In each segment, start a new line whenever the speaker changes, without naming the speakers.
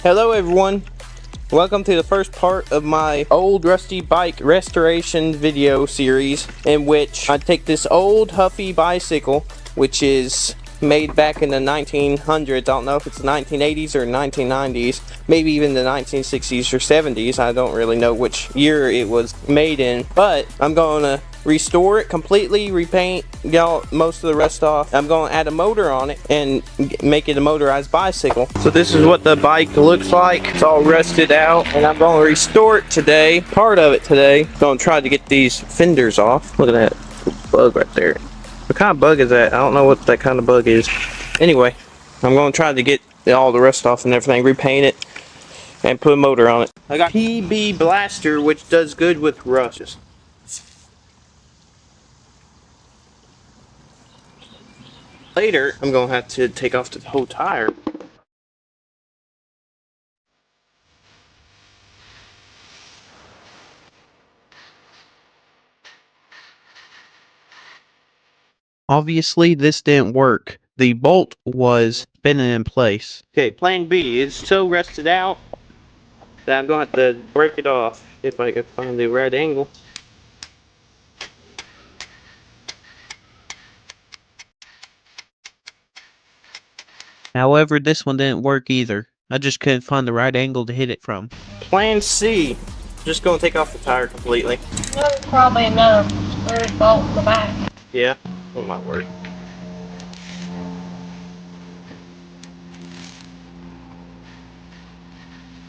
Hello everyone, welcome to the first part of my old rusty bike restoration video series, in which I take this old Huffy bicycle, which is made back in the 1900s. I don't know if it's the 1980s or 1990s, maybe even the 1960s or 70s. I don't really know which year it was made in, but I'm going to restore it completely, repaint, get all, most of the rust off. I'm going to add a motor on it and make it a motorized bicycle. So this is what the bike looks like. It's all rusted out, and I'm going to restore it today, part of it today. Going to try to get these fenders off. Look at that bug right there. What kind of bug is that? I don't know what that kind of bug is. Anyway, I'm going to try to get all the rust off and everything, repaint it, and put a motor on it. I got PB Blaster, which does good with rust. Later, I'm going to have to take off the whole tire. Obviously, this didn't work. The bolt was spinning in place. Okay, plan B. It's so rusted out that I'm going to have to break it off if I can find the right angle. However, this one didn't work either. I just couldn't find the right angle to hit it from. Plan C. Just going to take off the tire completely.
There's probably another screw bolt in the back.
Yeah, that might work.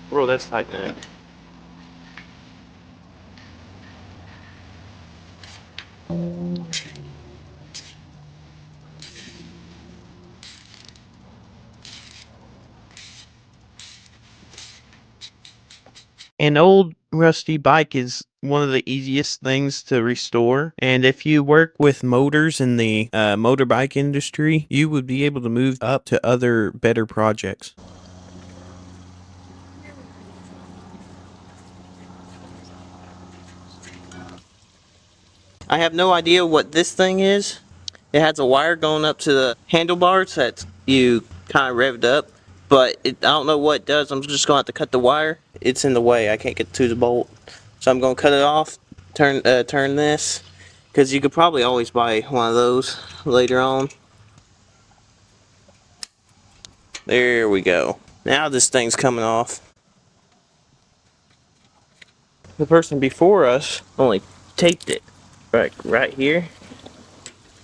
Bro, that's tight now. An old rusty bike is one of the easiest things to restore, and if you work with motors in the motorbike industry, you would be able to move up to other better projects. I have no idea what this thing is. It has a wire going up to the handlebars that you kind of revved up, but I don't know what it does. I'm just going to have to cut the wire. It's in the way. I can't get to the bolt. So I'm going to cut it off, turn this, because you could probably always buy one of those later on. There we go. Now this thing's coming off. The person before us only taped it right here.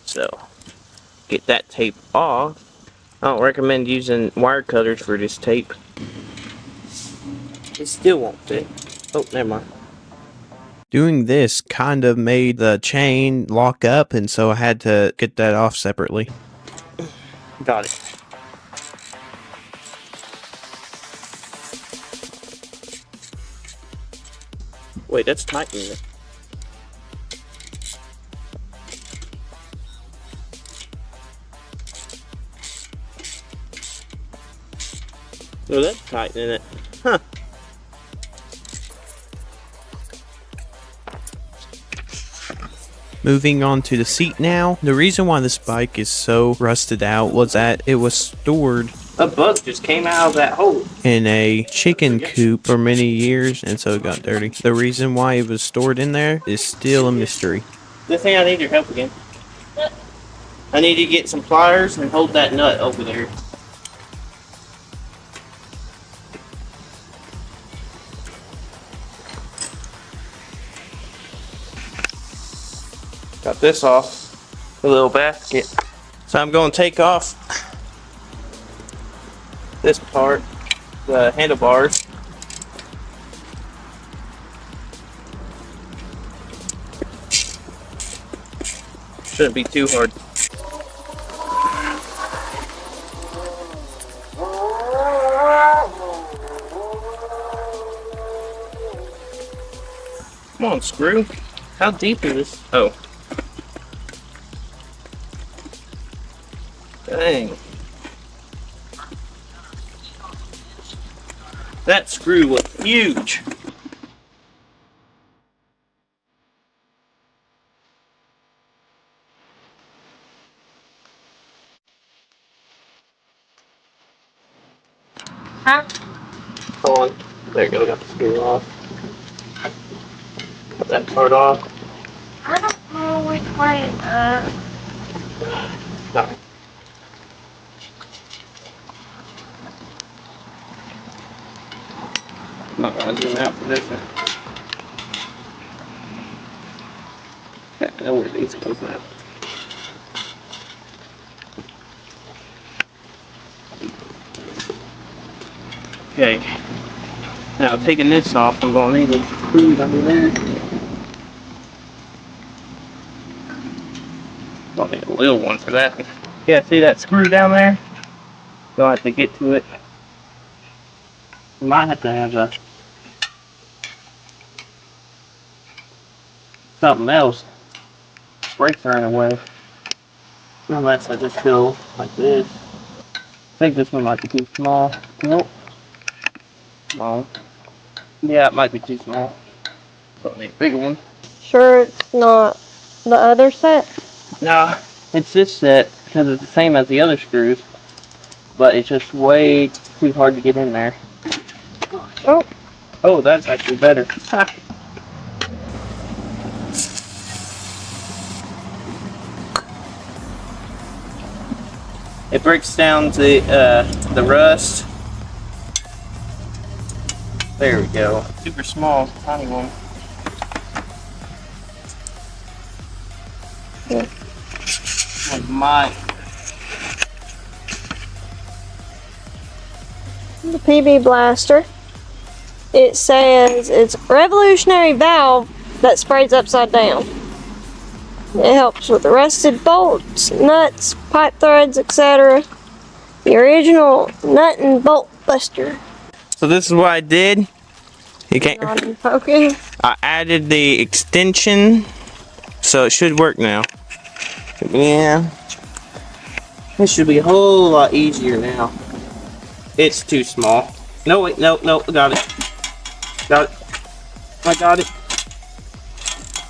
So get that tape off. I don't recommend using wire cutters for this tape. It still won't fit. Oh, never mind. Doing this kind of made the chain lock up, and so I had to get that off separately. Got it. Wait, that's tightening it. Oh, that's tightening it. Huh. Moving on to the seat now. The reason why this bike is so rusted out was that it was stored. A bug just came out of that hole. In a chicken coop for many years, and so it got dirty. The reason why it was stored in there is still a mystery. This thing, I need your help again. I need to get some pliers and hold that nut over there. Got this off, the little basket. So I'm going to take off this part, the handlebars. Shouldn't be too hard. Come on, screw. How deep is this? Oh. Dang. That screw was huge.
Huh?
on. There you go, got the screw off. Cut that part off.
I don't know which way it does.
No. I'm not gonna zoom out for this one. I know where these goes now. Okay. Now taking this off, I'm gonna need a screw under there. I'll need a little one for that. Yeah, see that screw down there? Gonna have to get to it. You might have to have something else. Brakes are in the way. Unless I just go like this. I think this one might be too small. Nope. Small. Yeah, it might be too small. So I need a bigger one.
Sure it's not the other set?
No, it's this set because it's the same as the other screws, but it's just way too hard to get in there.
Oh.
Oh, that's actually better. It breaks down the rust. There we go. Super small, tiny one.
Yeah.
Like my
The PB Blaster. It says it's a revolutionary valve that sprays upside down. It helps with the rusted bolts, nuts, pipe threads, etc. The original nut and bolt buster.
So this is what I did. You can't.
Not in focus.
I added the extension, so it should work now. Yeah. This should be a whole lot easier now. It's too small. No, wait, no, got it. Got it. I got it.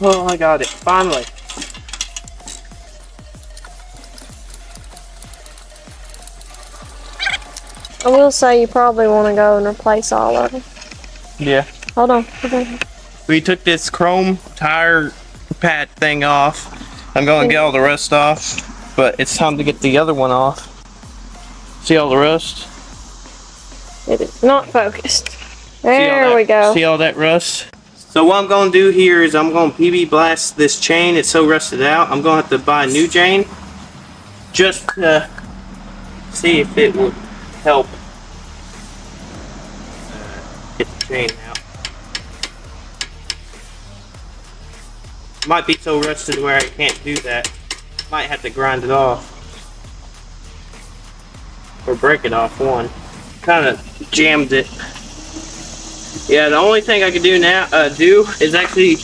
Oh, I got it. Finally.
I will say you probably want to go and replace all of them.
Yeah.
Hold on.
We took this chrome tire pad thing off. I'm going to get all the rust off, but it's time to get the other one off. See all the rust?
It is not focused. There we go.
See all that rust? So what I'm going to do here is I'm going to PB blast this chain. It's so rusted out. I'm going to have to buy a new chain just to see if it would help get the chain out. Might be so rusted where I can't do that. Might have to grind it off or break it off one. Kind of jammed it. Yeah, the only thing I can do now is actually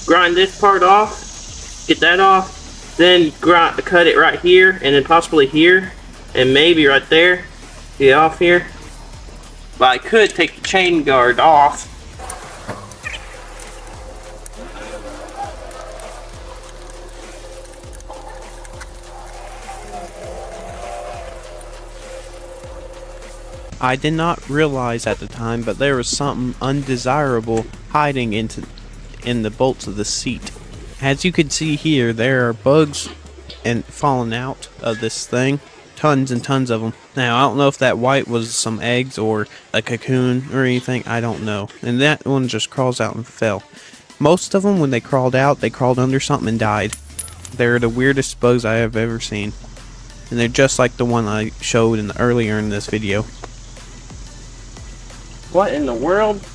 grind this part off, get that off, then cut it right here, and then possibly here, and maybe right there, get off here. But I could take the chain guard off.
I did not realize at the time, but there was something undesirable hiding in the bolts of the seat. As you can see here, there are bugs and falling out of this thing. Tons and tons of them. Now, I don't know if that white was some eggs or a cocoon or anything. I don't know. And that one just crawls out and fell. Most of them, when they crawled out, they crawled under something and died. They're the weirdest bugs I have ever seen. And they're just like the one I showed earlier in this video.
What in the world?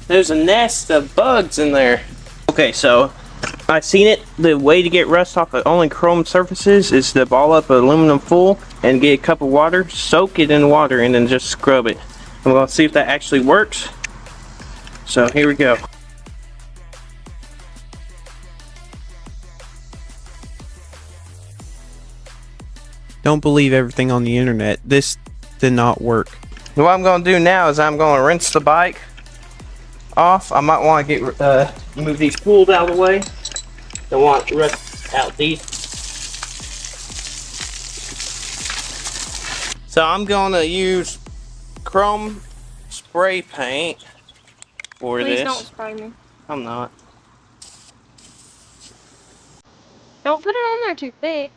There's a nest of bugs in there. Okay, so I seen it. The way to get rust off of only chrome surfaces is to ball up aluminum foil and get a cup of water, soak it in water, and then just scrub it. I'm gonna see if that actually works. So here we go.
Don't believe everything on the internet. This did not work.
What I'm going to do now is I'm going to rinse the bike off. I might want to get move these pools out of the way. Don't want to rust out these. So I'm going to use chrome spray paint for
Please
this.
don't spray me.
I'm not.
Don't put it on there too thick.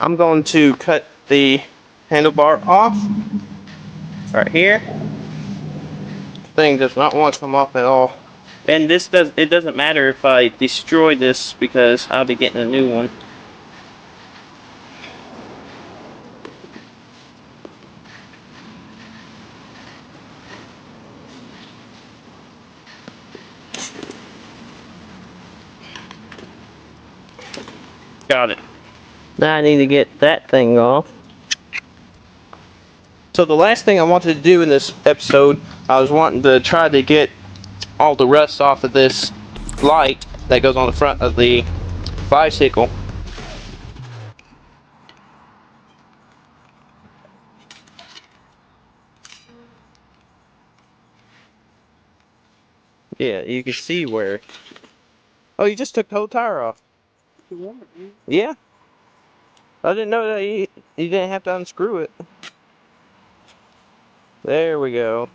I'm going to cut the handlebar off right here. The thing does not want to come off at all. And it doesn't matter if I destroy this because I'll be getting a new one. Got it. Now I need to get that thing off. So the last thing I wanted to do in this episode, I was wanting to try to get all the rust off of this light that goes on the front of the bicycle. Yeah, you can see where. Oh, you just took the whole tire off. Yeah. I didn't know that you didn't have to unscrew it. There we go.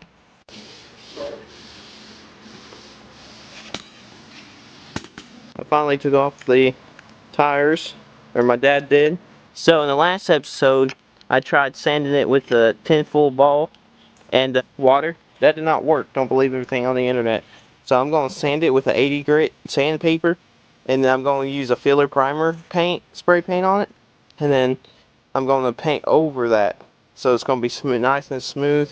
I finally took off the tires, or my dad did. So in the last episode, I tried sanding it with a tinfoil ball and water. That did not work. Don't believe everything on the internet. So I'm going to sand it with an 80 grit sandpaper, and then I'm going to use a filler primer paint, spray paint on it, and then I'm going to paint over that. So it's going to be smooth, nice and smooth.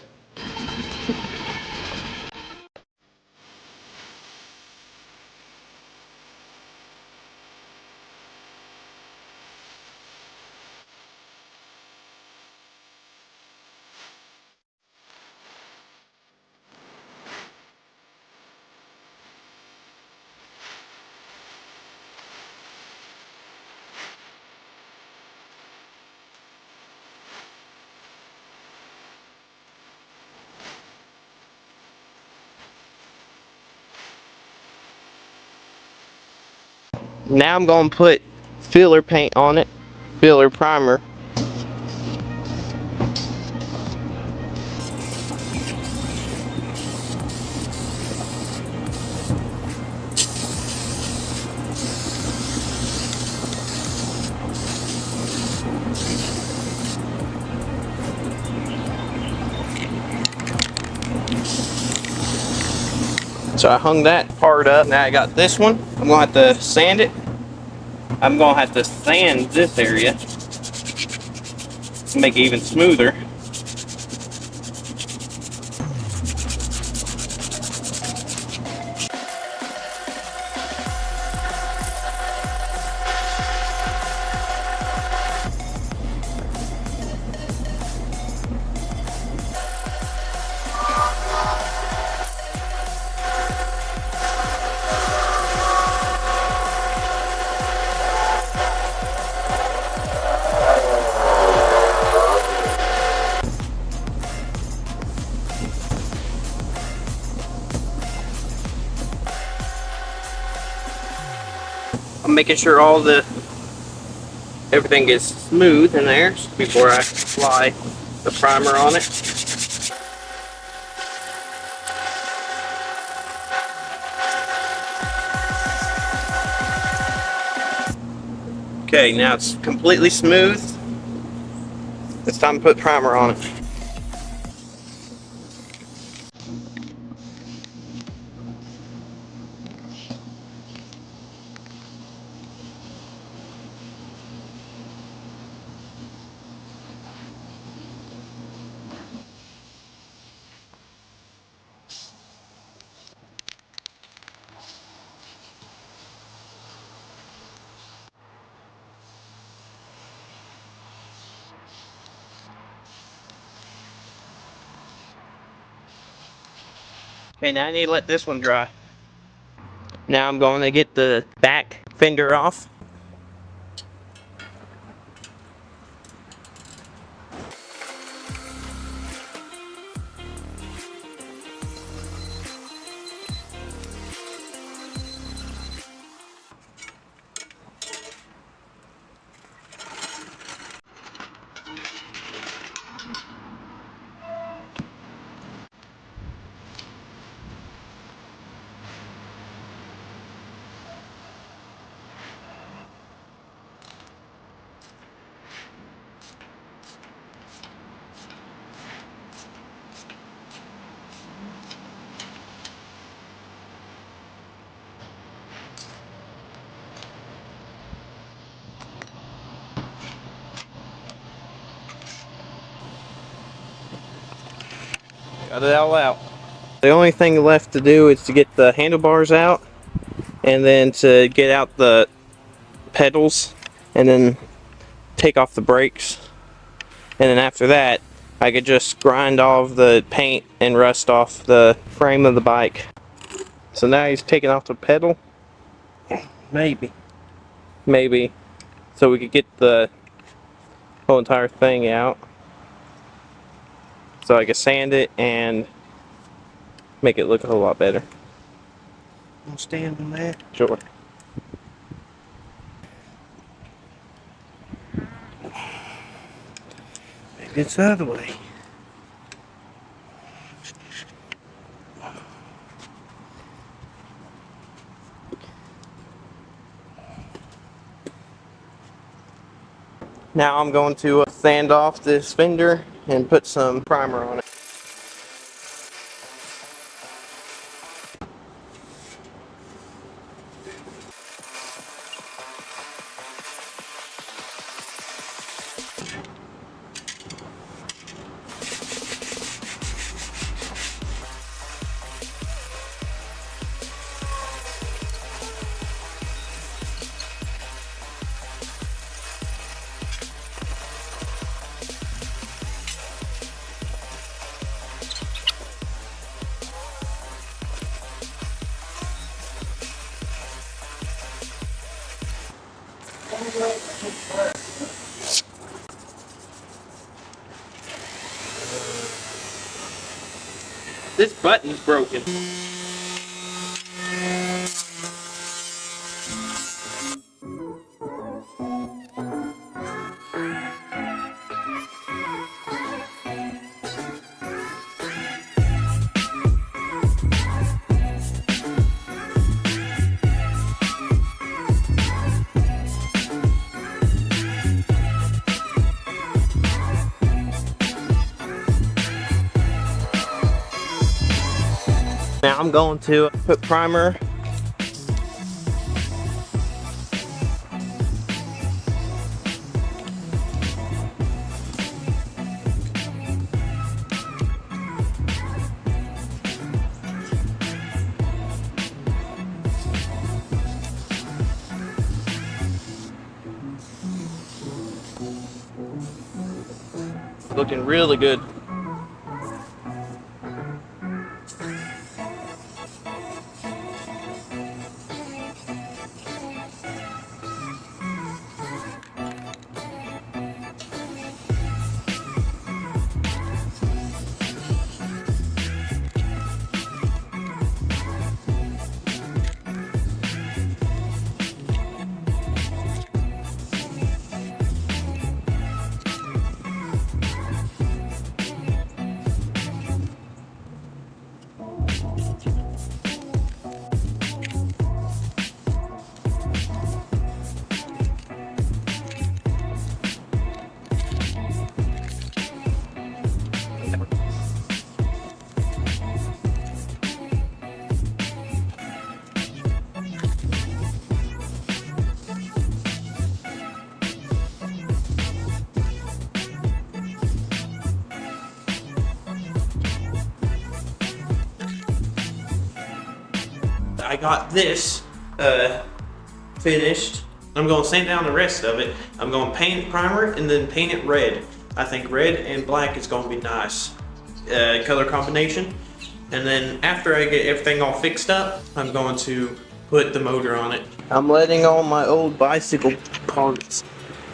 Now I'm going to put filler paint on it, filler primer. So I hung that part up. Now I got this one. I'm going to have to sand it. I'm going to have to sand this area to make it even smoother. I'm making sure everything is smooth in there before I apply the primer on it. Okay, now it's completely smooth. It's time to put primer on it. Okay, now I need to let this one dry. Now I'm going to get the back fender off. Got it all out. The only thing left to do is to get the handlebars out, and then to get out the pedals, and then take off the brakes. And then after that, I could just grind off the paint and rust off the frame of the bike. So now he's taking off the pedal.
Maybe.
Maybe. So we could get the whole entire thing out. So I could sand it and make it look a whole lot better.
I'll stand on that.
Sure.
Maybe it's the other way.
Now I'm going to sand off this fender and put some primer on it. This button's broken. Now I'm going to put primer. Looking really good. I got this finished. I'm going to sand down the rest of it. I'm going to paint it primer and then paint it red. I think red and black is going to be nice color combination. And then after I get everything all fixed up, I'm going to put the motor on it. I'm letting all my old bicycle parts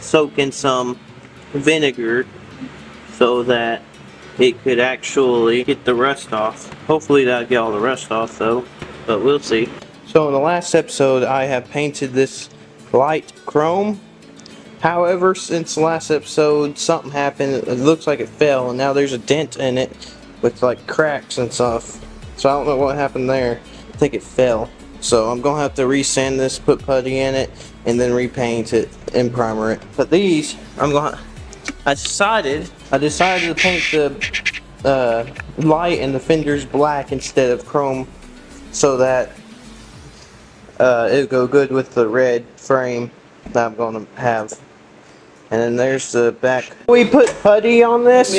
soak in some vinegar so that it could actually get the rust off. Hopefully that'll get all the rust off though, but we'll see. So in the last episode I have painted this light chrome. However, since the last episode something happened. It looks like it fell and now there's a dent in it with like cracks and stuff. So I don't know what happened there. I think it fell. So I'm gonna have to resand this, put putty in it, and then repaint it and primer it. But these, I decided to paint the light and the fenders black instead of chrome, so that it'll go good with the red frame that I'm gonna have. And then there's the back. We put putty on this.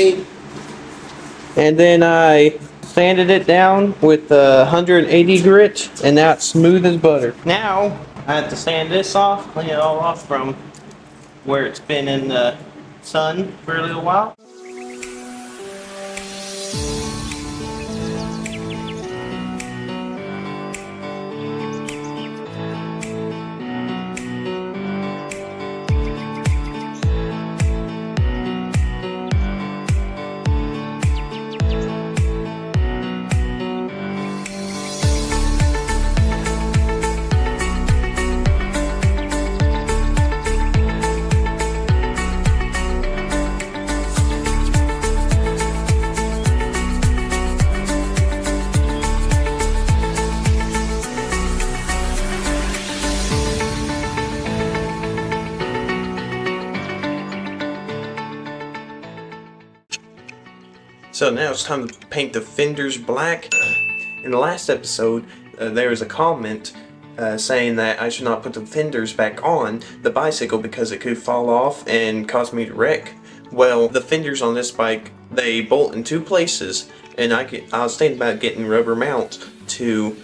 and then I sanded it down with 180 grit, and now it's smooth as butter. Now I have to sand this off, clean it all off from where it's been in the sun for a little while. So now it's time to paint the fenders black. In the last episode, there was a comment saying that I should not put the fenders back on the bicycle because it could fall off and cause me to wreck. Well, the fenders on this bike, they bolt in two places, and I was thinking about getting rubber mounts to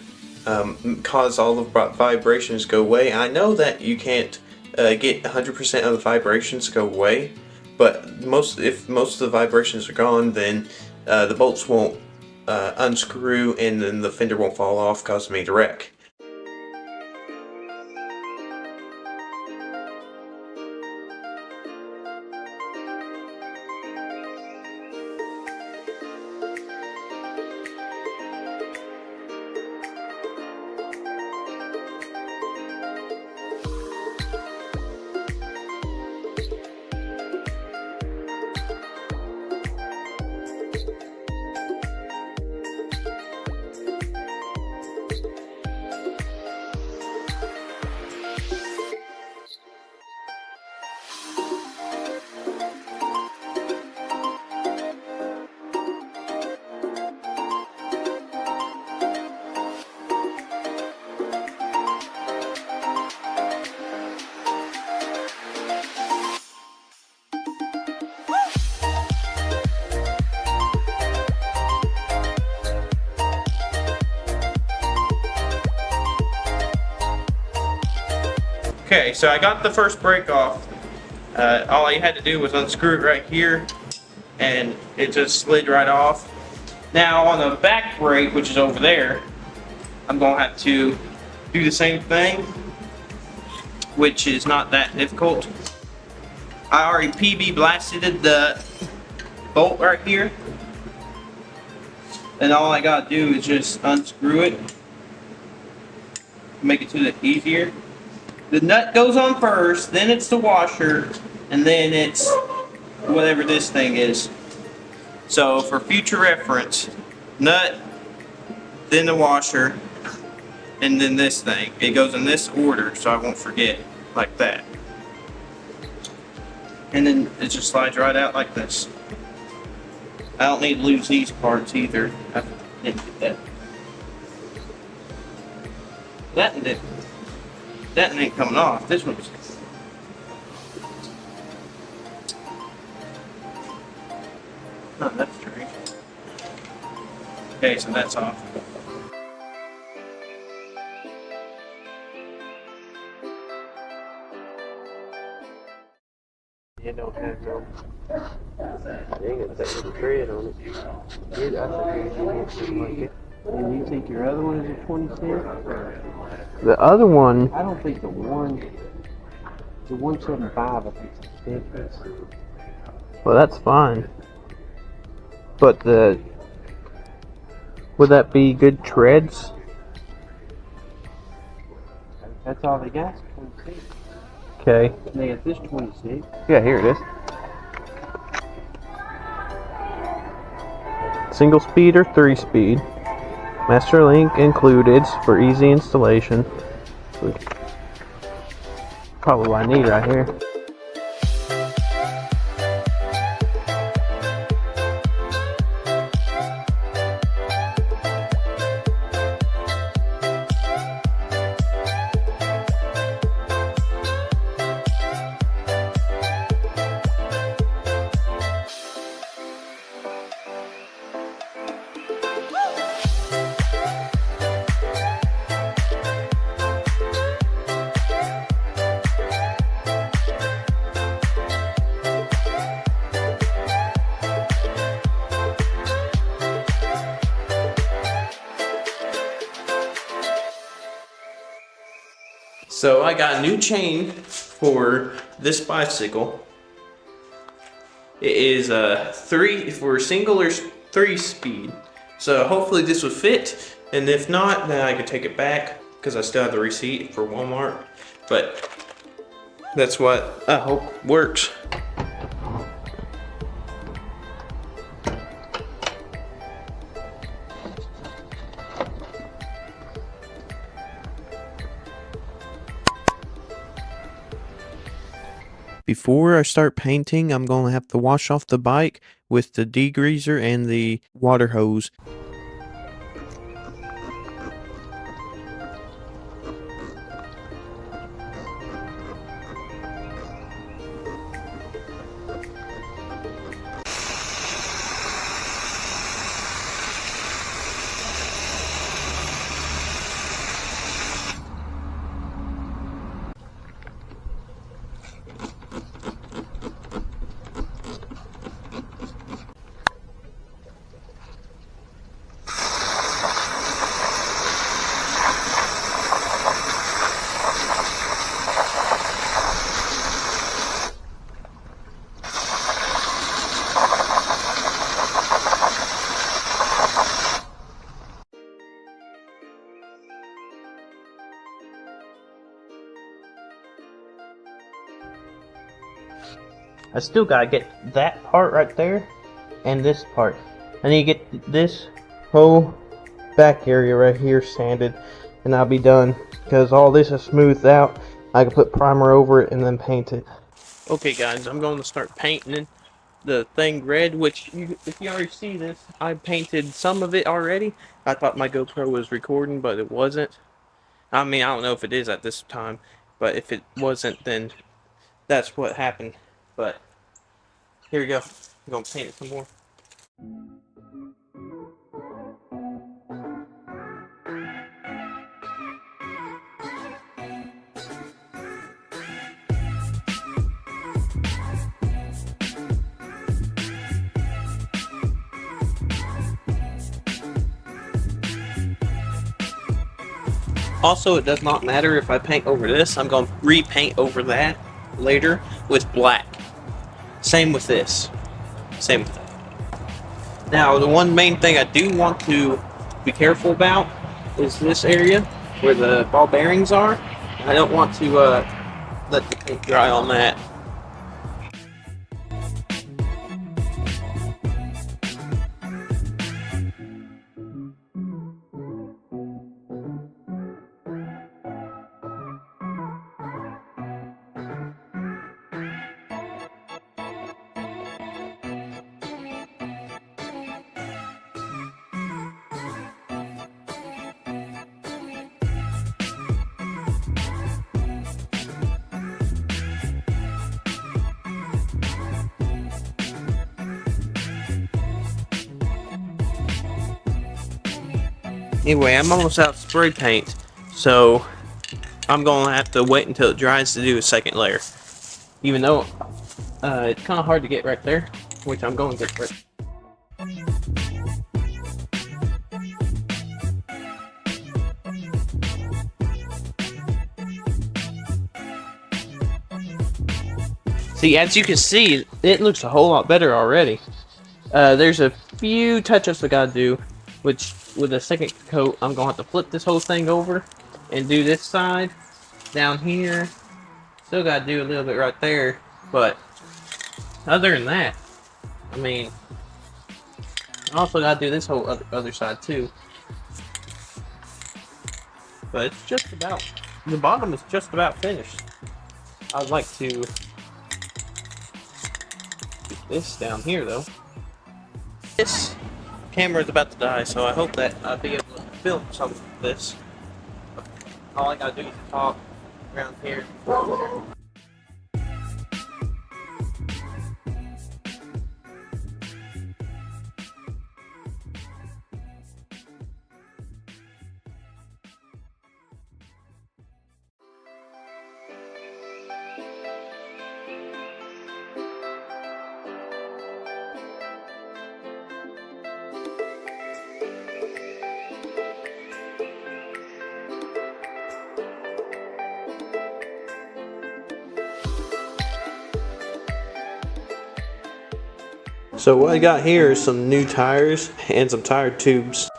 cause all the vibrations to go away. I know that you can't get 100% of the vibrations to go away, but if most of the vibrations are gone, then the bolts won't unscrew, and then the fender won't fall off, causing me to wreck. Okay, so I got the first brake off. All I had to do was unscrew it right here, and it just slid right off. Now on the back brake, which is over there, I'm going to have to do the same thing, which is not that difficult. I already PB blasted the bolt right here, and all I got to do is just unscrew it, make it to the easier. The nut goes on first, then it's the washer, and then it's whatever this thing is. So for future reference, nut, then the washer, and then this thing. It goes in this order, so I won't forget, like that. And then it just slides right out like this. I don't need to lose these parts either. I didn't get that. That ain't coming off. This one's. Oh, that's strange. Okay, so that's off.
You don't have no. You ain't got that little tread on it. I think you want something like it. And you think your other one is a 20 cent?
The other one,
I don't think the 175, I think is the difference.
well, that's fine. But would that be good treads?
That's all they got, 26.
Okay.
They got this 26.
Yeah, here it is. Single speed or 3-speed. Master link included for easy installation. Probably what I need right here. So I got a new chain for this bicycle. It is a 3 for single or 3-speed. So hopefully this would fit, and if not, then I could take it back because I still have the receipt for Walmart. But that's what I hope works.
Before I start painting, I'm going to have to wash off the bike with the degreaser and the water hose. I still gotta get that part right there and this part. I need to get this whole back area right here sanded and I'll be done, because all this is smoothed out. I can put primer over it and then paint it. Okay guys, I'm going to start painting the thing red, which if you already see this, I painted some of it already. I thought my GoPro was recording, but it wasn't. I mean, I don't know if it is at this time, but if it wasn't, then that's what happened. But here we go. I'm gonna paint it some more. Also, it does not matter if I paint over this. I'm going to repaint over that later with black. Same with this. Same with that. Now, the one main thing I do want to be careful about is this area where the ball bearings are. I don't want to let the paint dry on that. Anyway, I'm almost out of spray paint, so I'm going to have to wait until it dries to do a second layer. Even though it's kind of hard to get right there, which I'm going to get right. See, as you can see, it looks a whole lot better already. There's a few touch-ups I gotta do, which with a second coat, I'm gonna have to flip this whole thing over and do this side down here. Still gotta do a little bit right there, but other than that, I mean, I also gotta do this whole other side too. But it's just about, the bottom is just about finished. I'd like to get this down here though. This camera is about to die, so I hope that I'll be able to film some of this. All I gotta do is talk around here.
So what I got here is some new tires and some tire tubes.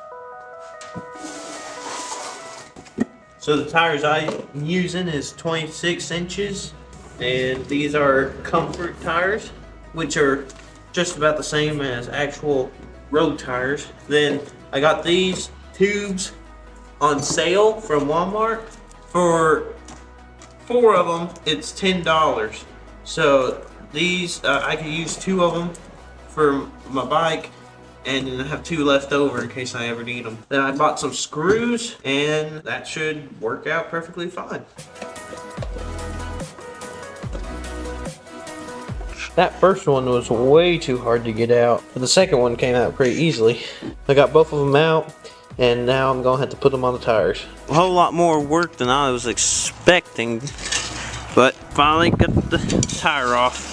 So the tires I'm using is 26 inches, and these are comfort tires, which are just about the same as actual road tires. Then I got these tubes on sale from Walmart. For 4 of them, it's $10. So these, I could use 2 of them for my bike, and then I have 2 left over in case I ever need them. Then I bought some screws, and that should work out perfectly fine. That first one was way too hard to get out, but the second one came out pretty easily. I got both of them out, and now I'm gonna have to put them on the tires. A whole lot more work than I was expecting, but finally got the tire off.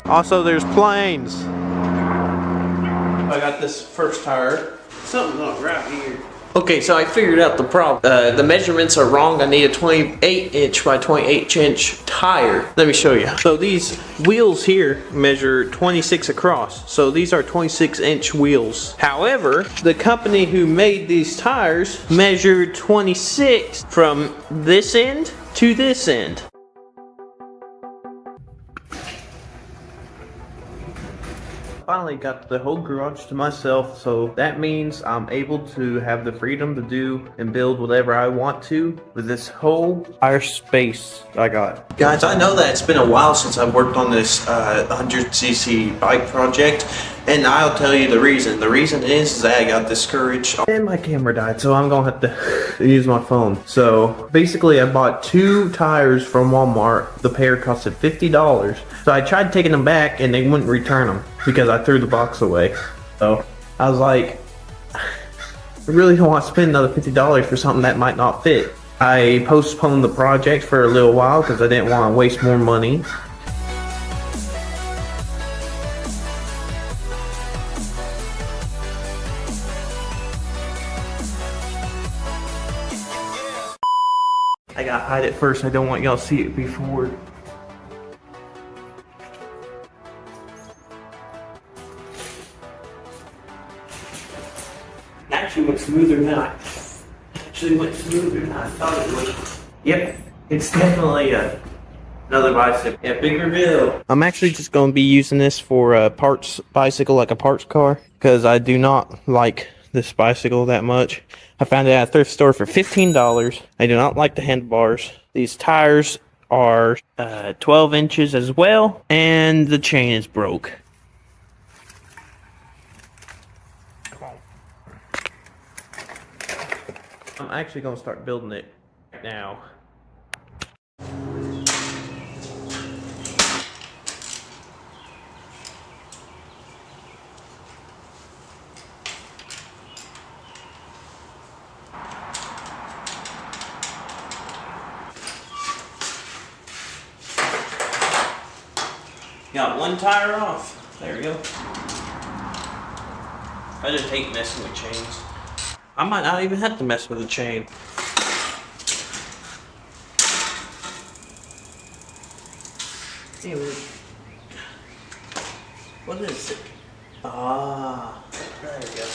Also, there's planes. I got this first tire. Something's not right here. Okay, so I figured out the problem. The measurements are wrong. I need a 28 inch by 28 inch tire. Let me show you. So these wheels here measure 26 across. So these are 26 inch wheels. However, the company who made these tires measured 26 from this end to this end. Finally got the whole garage to myself, so that means I'm able to have the freedom to do and build whatever I want to with this whole tire space I got. Guys, I know that it's been a while since I've worked on this 100cc bike project, and I'll tell you the reason. The reason is that I got discouraged and my camera died, so I'm gonna have to use my phone. So basically I bought 2 tires from Walmart. The pair costed $50. So I tried taking them back and they wouldn't return them because I threw the box away. So I was like, I really don't want to spend another $50 for something that might not fit. I postponed the project for a little while because I didn't want to waste more money. I gotta hide it first. I don't want y'all to see it before. Actually went smoother than I thought it would. Yep, it's definitely another bicycle. Yeah, big reveal. I'm actually just going to be using this for a parts bicycle, like a parts car, because I do not like this bicycle that much. I found it at a thrift store for $15. I do not like the handlebars. These tires are 12 inches as well, and the chain is broke. I'm actually going to start building it now. Got 1 tire off. There we go. I just hate messing with chains. I might not even have to mess with the chain. What is it? Ah, there we go.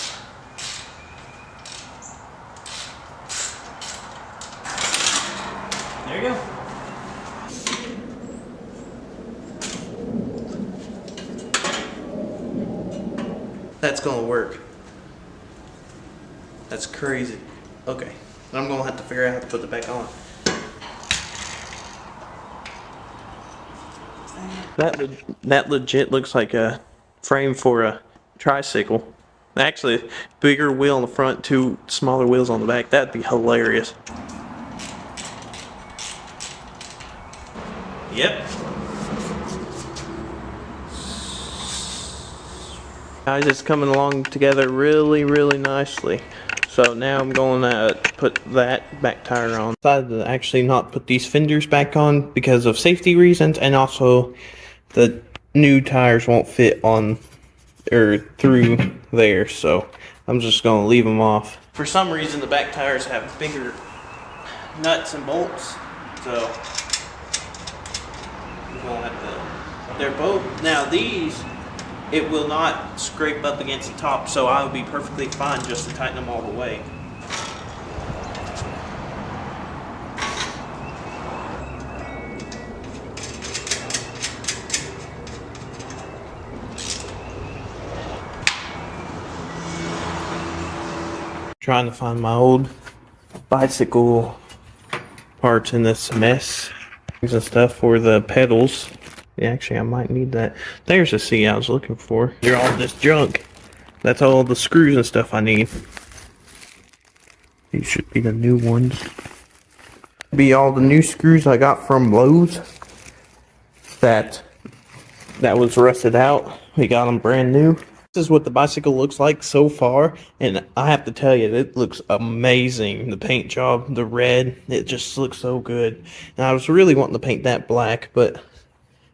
There you go. That's gonna work. That's crazy. Okay, I'm gonna have to figure out how to put it back on. That legit looks like a frame for a tricycle. Actually, bigger wheel on the front, 2 smaller wheels on the back. That'd be hilarious. Yep. Guys, it's coming along together really, really nicely. So now I'm going to put that back tire on. I decided to actually not put these fenders back on because of safety reasons, and also the new tires won't fit on or through there, so I'm just going to leave them off. For some reason the back tires have bigger nuts and bolts, so
we're gonna have to. They're both now these. It will not scrape up against the top, so I would be perfectly fine just to tighten them all the way. Trying to find my old bicycle parts in this mess and stuff for the pedals. Yeah, actually, I might need that. There's the seat I was looking for. You're all this junk. That's all the screws and stuff I need. These should be the new ones. Be all the new screws I got from Lowe's. That was rusted out. We got them brand new. This is what the bicycle looks like so far, and I have to tell you, it looks amazing. The paint job, the red, it just looks so good. And I was really wanting to paint that black, but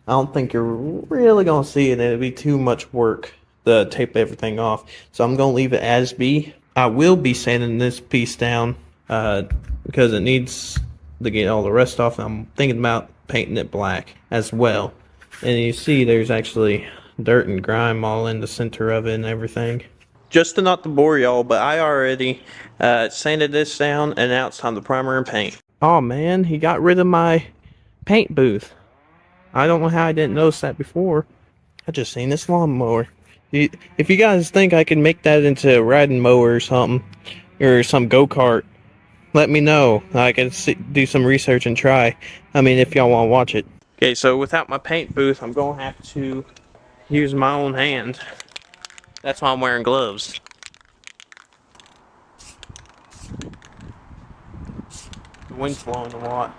I don't think you're really going to see it. It'll be too much work to tape everything off. So I'm going to leave it as be. I will be sanding this piece down because it needs to get all the rust off. I'm thinking about painting it black as well. And you see there's actually dirt and grime all in the center of it and everything. Just to not to bore y'all, but I already sanded this down, and now it's time to primer and paint. Oh man, he got rid of my paint booth. I don't know how I didn't notice that before. I just seen this lawnmower. If you guys think I can make that into a riding mower or something, or some go-kart, let me know. I can do some research and try. I mean, if y'all want to watch it. Okay, so without my paint booth, I'm going to have to use my own hand. That's why I'm wearing gloves. The wind's blowing a lot.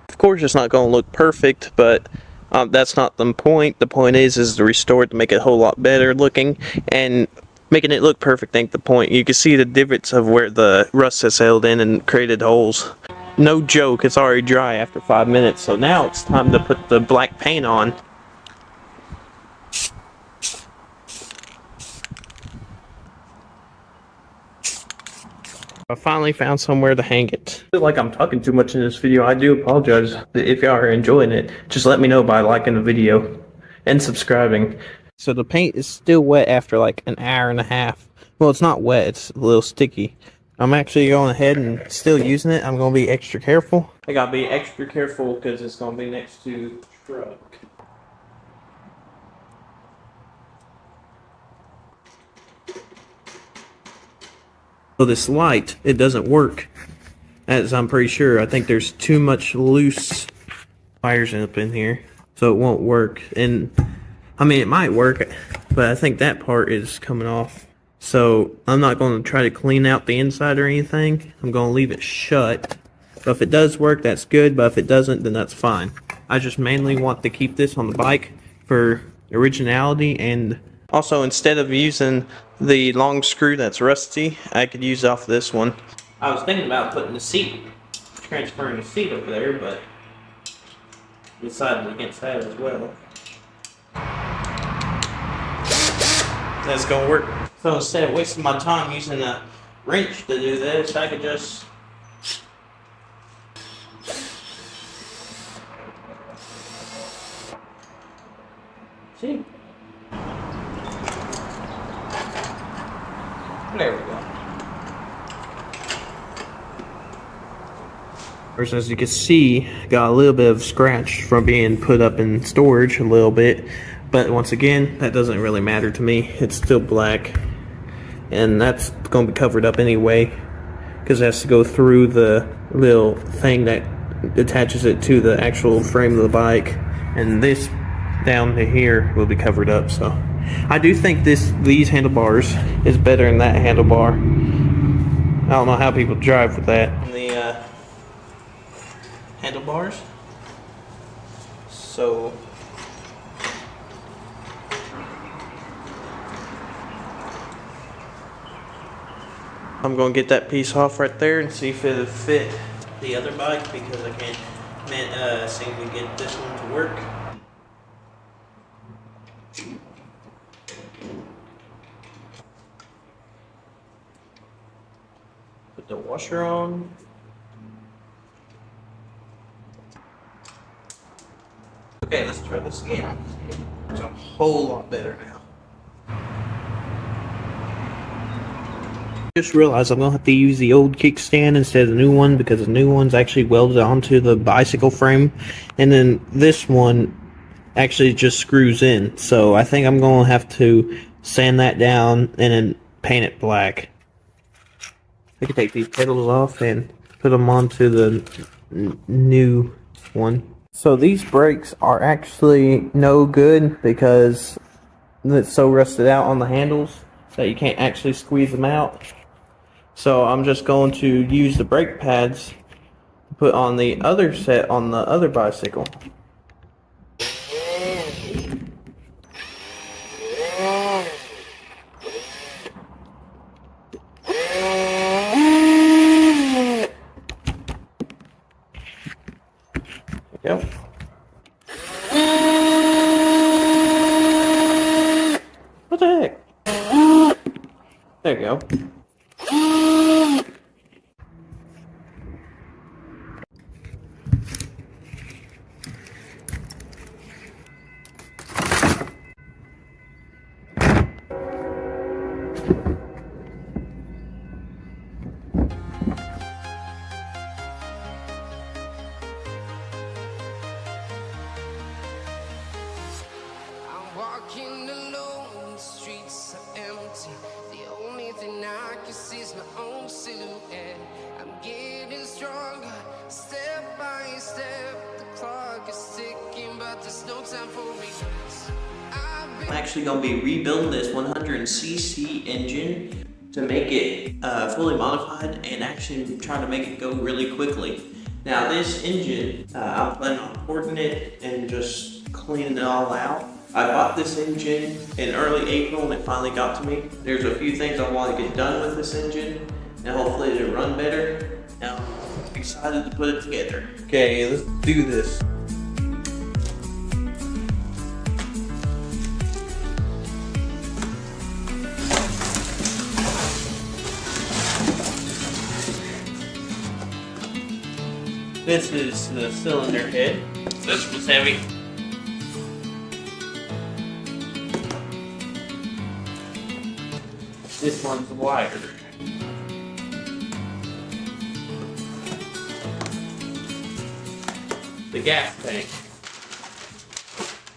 Of course, it's not going to look perfect, but that's not the point. The point is to restore it to make it a whole lot better looking, and making it look perfect ain't the point. You can see the divots of where the rust has held in and created holes. No joke, it's already dry after 5 minutes, so now it's time to put the black paint on. I finally found somewhere to hang it. I feel like I'm talking too much in this video. I do apologize. If y'all are enjoying it, just let me know by liking the video and subscribing. So the paint is still wet after like an hour and a half. Well, it's not wet, it's a little sticky. I'm actually going ahead and still using it. I'm going to be extra careful. I got to be extra careful because it's going to be next to the truck. So this light, it doesn't work, as I'm pretty sure. I think there's too much loose wires up in here, so it won't work. And I mean, it might work, but I think that part is coming off. So I'm not going to try to clean out the inside or anything. I'm going to leave it shut. But if it does work, that's good. But if it doesn't, then that's fine. I just mainly want to keep this on the bike for originality, and also, instead of using the long screw that's rusty, I could use off this one. I was thinking about putting the seat, transferring the seat over there, but decided against that as well. That's gonna work. So instead of wasting my time using a wrench to do this, I could just see. There we go. As you can see, got a little bit of scratch from being put up in storage a little bit, but once again, that doesn't really matter to me. It's still black, and that's going to be covered up anyway because it has to go through the little thing that attaches it to the actual frame of the bike, and this down to here will be covered up. So I do think these handlebars is better than that handlebar. I don't know how people drive with that. And the handlebars. So I'm gonna get that piece off right there and see if it'll fit the other bike, because I can't seem to get this one to work. Put the washer on. Okay,
try this again. It's a whole lot better now.
Just realized I'm gonna have to use the old kickstand instead of the new one because the new one's actually welded onto the bicycle frame, and then this one actually just screws in. So I think I'm gonna have to sand that down and then paint it black. I can take these pedals off and put them onto the new one. So these brakes are actually no good because it's so rusted out on the handles that you can't actually squeeze them out. So I'm just going to use the brake pads to put on the other set on the other bicycle. Yep. What the heck? There you go.
Walking alone, the streets are empty. The only thing I can see is my own silhouette. I'm getting stronger, step by step. The clock is ticking, but there's no time for regrets.
I'm actually going to be rebuilding this 100cc engine to make it fully modified and actually try to make it go really quickly. Now this engine, I'm planning on porting it and just cleaning it all out. I bought this engine in early April and it finally got to me. There's a few things I want to get done with this engine and hopefully it'll run better. Now I'm excited to put it together. Okay, let's do this. This is the cylinder head. This was heavy. This one's wider. The gas tank.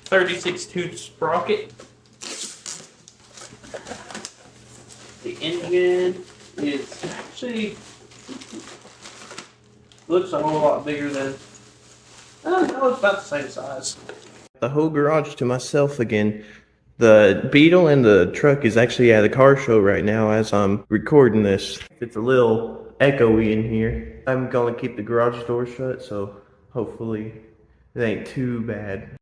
36 tooth sprocket. The engine is actually looks a whole lot bigger than, I don't know, it's about the same size.
The whole garage to myself again. The Beetle and the truck is actually at a car show right now as I'm recording this. It's a little echoey in here. I'm gonna keep the garage door shut, so hopefully it ain't too bad.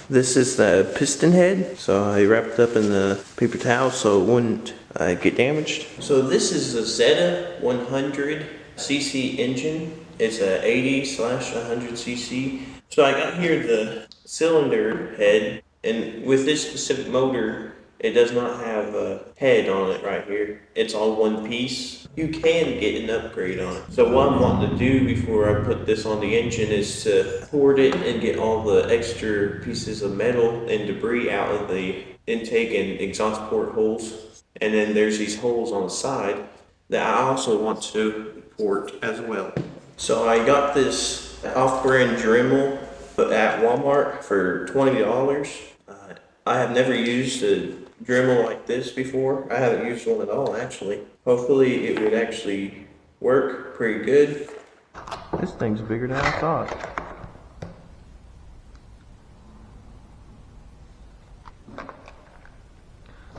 This is the piston head, so I wrapped it up in the paper towel so it wouldn't get damaged. So this is a Zeta 100cc engine. It's a 80/100cc. So I got here the cylinder head, and with this specific motor, it does not have a head on it right here. It's all one piece. You can get an upgrade on it. So what I'm wanting to do before I put this on the engine is to port it and get all the extra pieces of metal and debris out of the intake and exhaust port holes. And then there's these holes on the side that I also want to port as well. So I got this off-brand Dremel at Walmart for $20. I have never used a Dremel like this before. I haven't used one at all, actually. Hopefully it would actually work pretty good. This thing's bigger than I thought.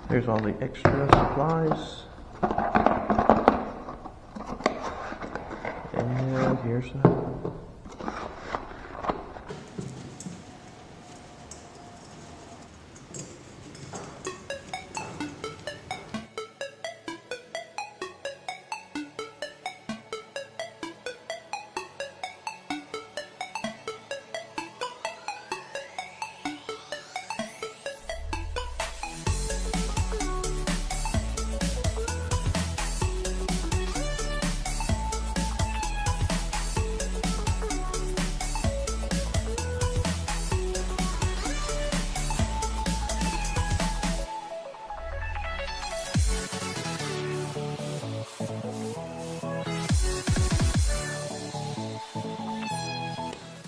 There's all the extra supplies. And here's some.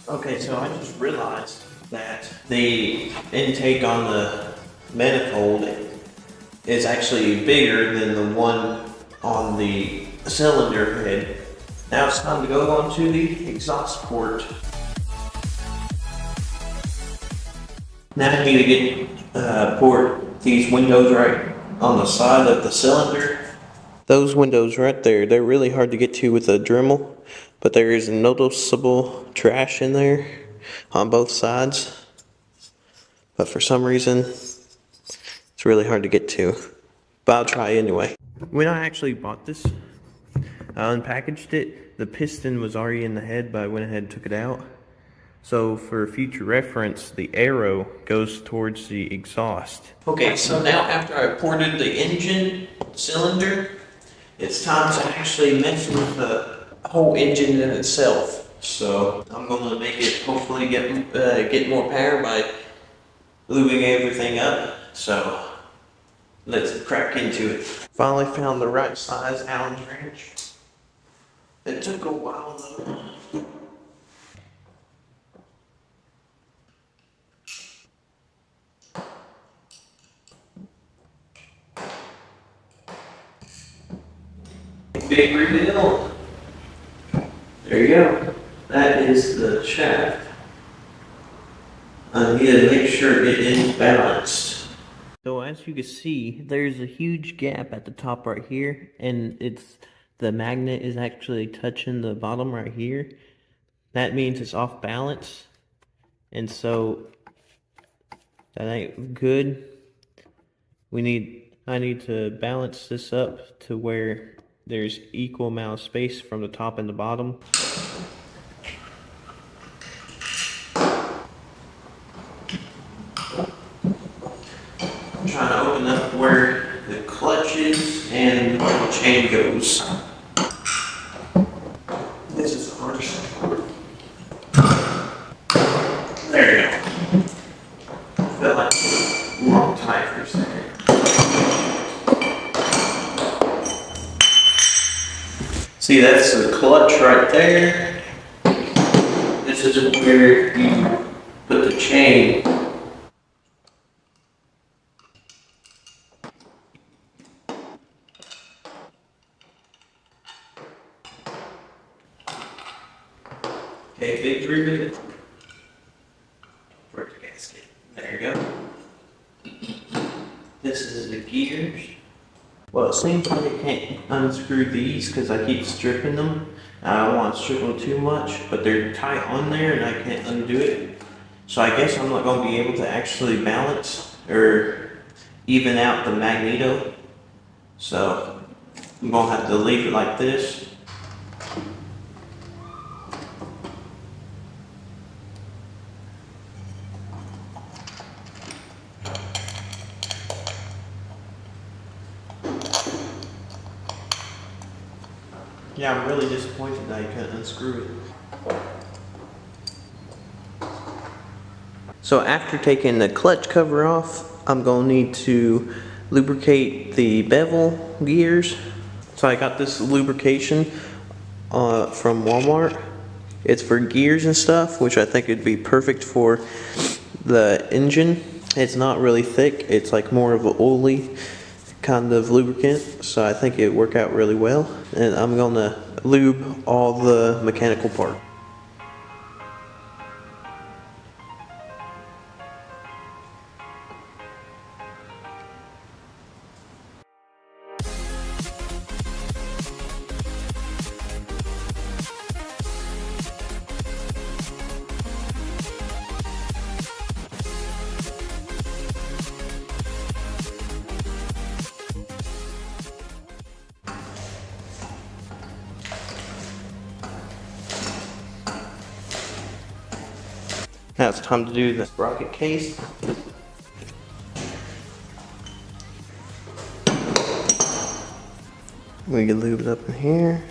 Okay, so I just realized that the intake on the manifold is actually bigger than the one on the cylinder head. Now it's time to go on to the exhaust port. Now I need to get port these windows right on the side of the cylinder. Those windows right there, they're really hard to get to with a Dremel, but there is noticeable trash in there on both sides. But for some reason, it's really hard to get to. But I'll try anyway. When I actually bought this, I unpackaged it. The piston was already in the head, but I went ahead and took it out. So for future reference, the arrow goes towards the exhaust. Okay, so now after I ported the engine cylinder, it's time to actually mess with the whole engine in itself. So I'm going to make it hopefully get more power by lubing everything up. So let's crack into it. Finally found the right size Allen wrench. It took a while though. Big reveal. There you go. That is the shaft. I need to make sure it is balanced. So as you can see, there's a huge gap at the top right here, and the magnet is actually touching the bottom right here. That means it's off balance, and so that ain't good. I need to balance this up to where there's equal amount of space from the top and the bottom. I'm trying to open up where the clutch is and where the chain goes. This is the hardest. There you go. Felt like a long time for a second. See, that's the clutch right there. This is where you put the chain. Okay, big rivet. Where's the gasket? There you go. This is the gears. Well, it seems like I can't unscrew these because I keep stripping them. I don't want to strip them too much, but they're tight on there and I can't undo it. So I guess I'm not going to be able to actually balance or even out the magneto. So I'm going to have to leave it like this. Yeah, I'm really disappointed that I couldn't unscrew it. So after taking the clutch cover off, I'm going to need to lubricate the bevel gears. So I got this lubrication from Walmart. It's for gears and stuff, which I think would be perfect for the engine. It's not really thick. It's like more of an oily kind of lubricant, so I think it would work out really well. And I'm gonna lube all the mechanical part. Now it's time to do the sprocket case. We can lube it up in here.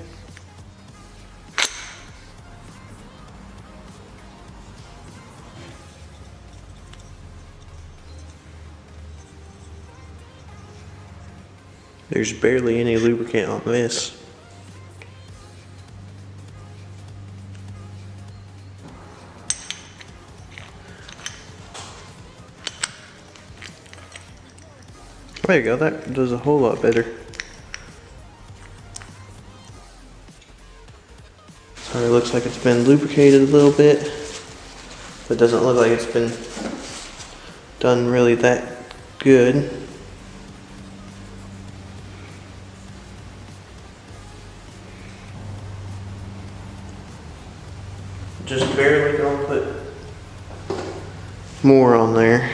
There's barely any lubricant on this.
There you go, that does a whole lot better. So it looks like it's been lubricated a little bit, but it doesn't look like it's been done really that good. Just barely gonna put more on there.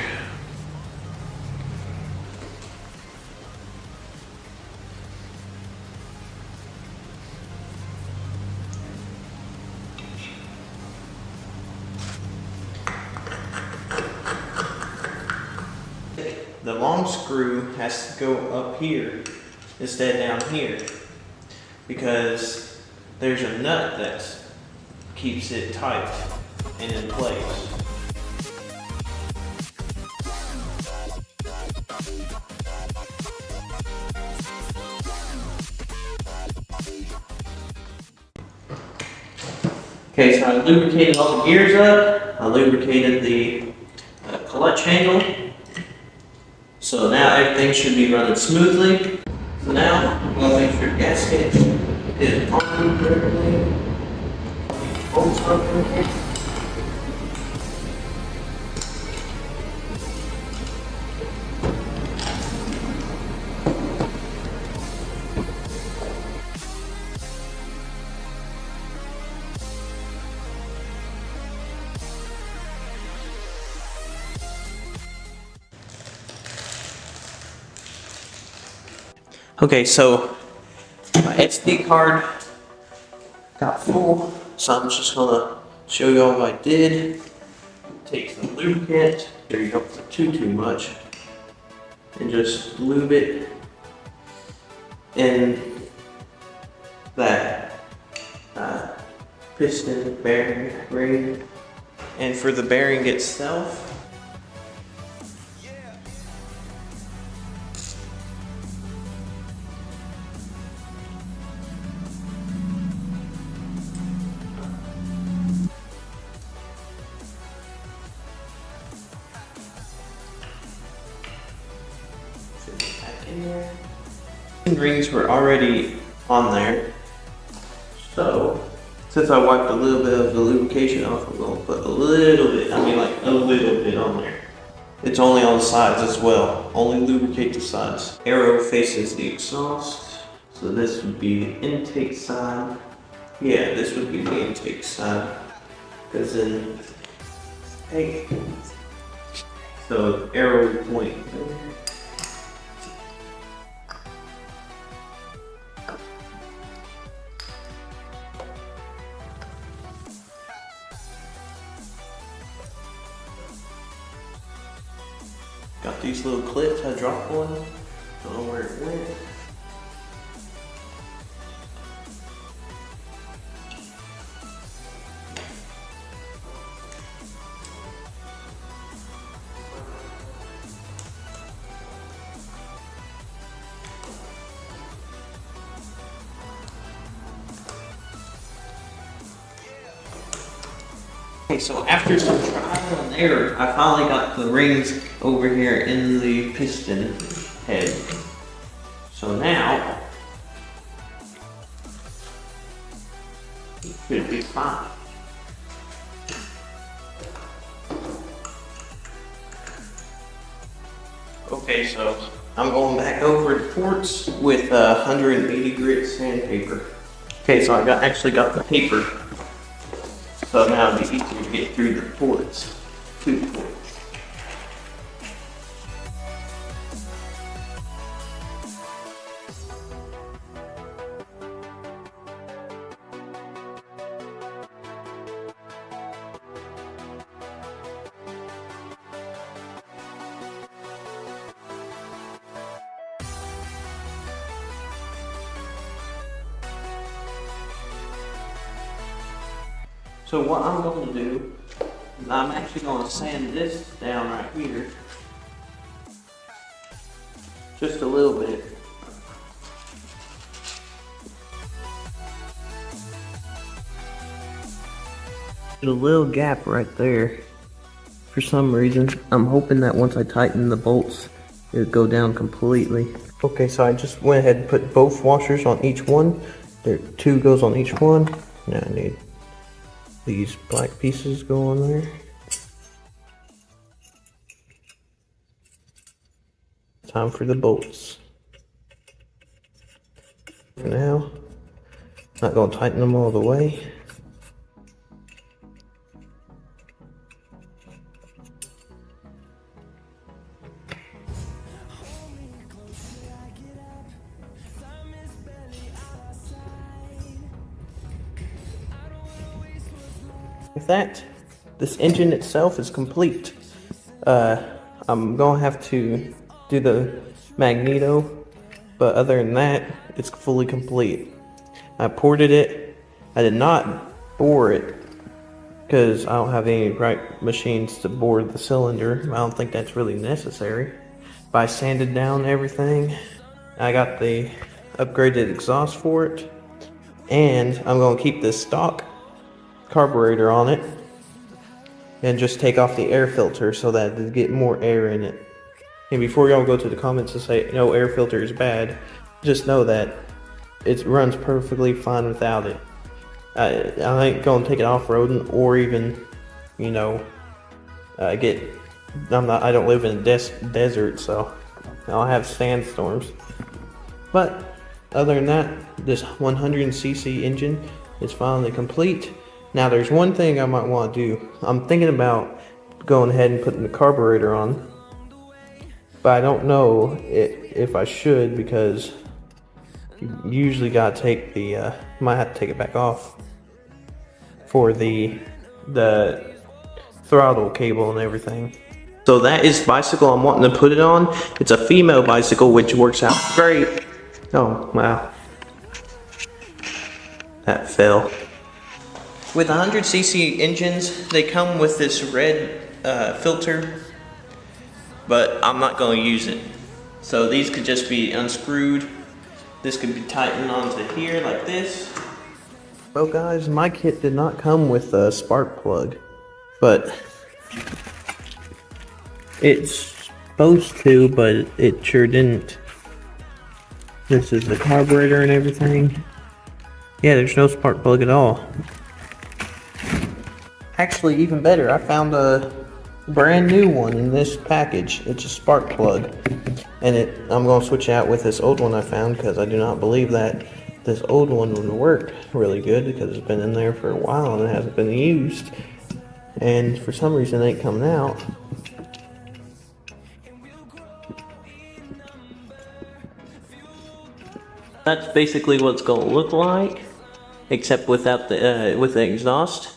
The long screw has to go up here instead down here because there's a nut that keeps it tight and in place. Okay, so I lubricated all the gears up, I lubricated the clutch handle. So now everything should be running smoothly. So now I'm going to make sure the gasket is on correctly. Bolts up in here. Okay, so my SD card got full, so I'm just gonna show you all what I did. Take some lubricant, there you don't put too much, and just lube it in that piston bearing ring. And for the bearing itself, rings were already on there, so since I wiped a little bit of the lubrication off, I'm going to put a little bit, I mean like a little bit on there. It's only on the sides as well, only lubricate the sides. Arrow faces the exhaust, so this would be the intake side. Yeah, this would be the intake side, because then, hey, so arrow would point there. Got these little clips, I dropped one, don't know where it went. Okay, so after some trial and error, I finally got the rings over here in the piston head. So now, it should be fine. Okay, so I'm going back over the ports with 180 grit sandpaper. Okay, so I actually got the paper. So now it'll be easier to get through the ports, to the ports. So what I'm going to do is I'm actually going to sand this down right here, just a little bit. There's a little gap right there. For some reason, I'm hoping that once I tighten the bolts it would go down completely. Okay, so I just went ahead and put both washers on each one. There, two goes on each one. Now I need these black pieces go on there. Time for the bolts. For now, not gonna tighten them all the way. With that, this engine itself is complete. I'm gonna have to do the magneto, but other than that, it's fully complete. I ported it. I did not bore it because I don't have any right machines to bore the cylinder. I don't think that's really necessary. But I sanded down everything. I got the upgraded exhaust for it, and I'm gonna keep this stock carburetor on it and just take off the air filter so that it get more air in it. And before y'all go to the comments and say no, air filter is bad, just know that it runs perfectly fine without it. I ain't gonna take it off-roading or even, you know, I don't live in a desert, so I'll have sandstorms. But other than that, this 100cc engine is finally complete. Now there's one thing I might want to do. I'm thinking about going ahead and putting the carburetor on, but I don't know if I should, because you usually gotta take the might have to take it back off for the throttle cable and everything. So that is bicycle I'm wanting to put it on. It's a female bicycle, which works out great. Oh wow, that fell. With 100cc engines, they come with this red filter, but I'm not going to use it. So these could just be unscrewed. This could be tightened onto here like this. Well guys, my kit did not come with a spark plug, but it's supposed to, but it sure didn't. This is the carburetor and everything. Yeah, there's no spark plug at all. Actually, even better, I found a brand new one in this package. It's a spark plug, and I'm going to switch out with this old one I found, because I do not believe that this old one would work really good, because it's been in there for a while and it hasn't been used, and for some reason it ain't coming out. That's basically what it's going to look like, except without the with the exhaust.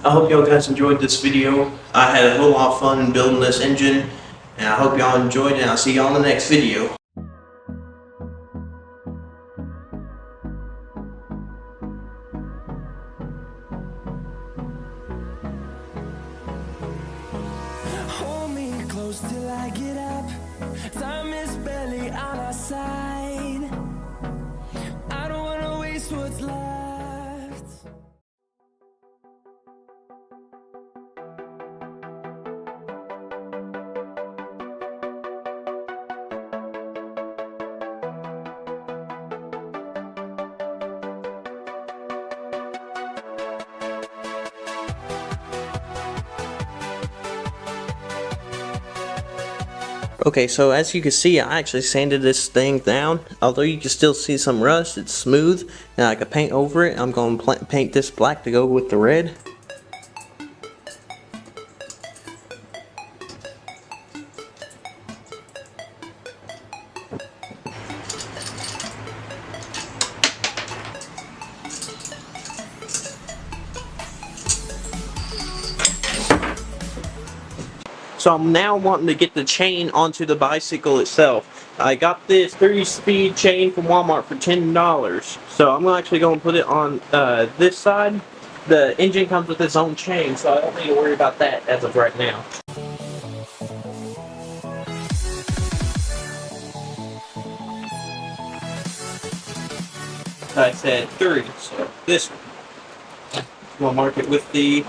I hope y'all guys enjoyed this video. I had a whole lot of fun building this engine, and I hope y'all enjoyed it, and I'll see y'all in the next video.
Hold me close till I get up. Time is barely on our side. I don't wanna waste what's left.
Okay, so as you can see, I actually sanded this thing down. Although you can still see some rust, it's smooth, and I can paint over it. I'm going to paint this black to go with the red. So I'm now wanting to get the chain onto the bicycle itself. I got this 30-speed chain from Walmart for $10. So I'm actually going to put it on this side. The engine comes with its own chain, so I don't need to worry about that as of right now. I said 30, so this one. We'll mark it with the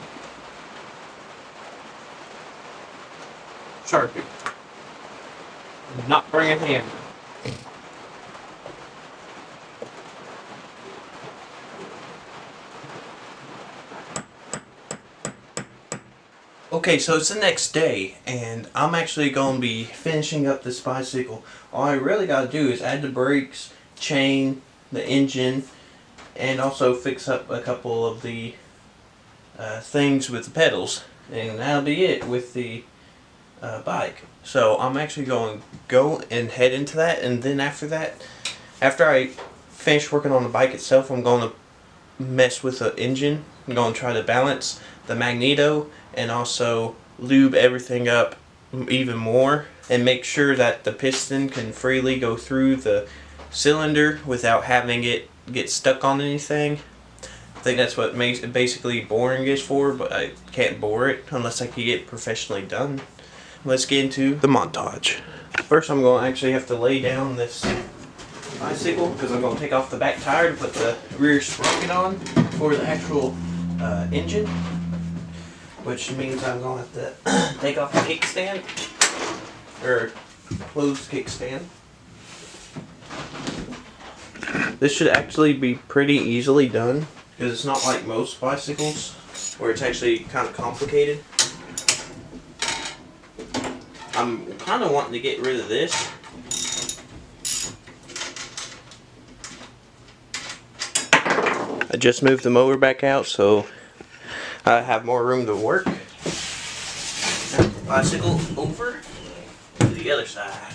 Sharpie. Not bring a hammer. Okay, so it's the next day, and I'm actually going to be finishing up this bicycle. All I really got to do is add the brakes, chain, the engine, and also fix up a couple of the things with the pedals. And that'll be it with the bike. So I'm actually going to go and head into that, and then after that, after I finish working on the bike itself, I'm going to mess with the engine. I'm going to try to balance the magneto and also lube everything up even more and make sure that the piston can freely go through the cylinder without having it get stuck on anything. I think that's what makes it basically boring is for, but I can't bore it unless I can get it professionally done. Let's get into the montage. First I'm going to actually have to lay down this bicycle because I'm going to take off the back tire to put the rear sprocket on for the actual engine, which means I'm going to have to take off the kickstand, or closed kickstand. This should actually be pretty easily done because it's not like most bicycles where it's actually kind of complicated. I'm kind of wanting to get rid of this. I just moved the mower back out so I have more room to work. Bicycle over to the other side.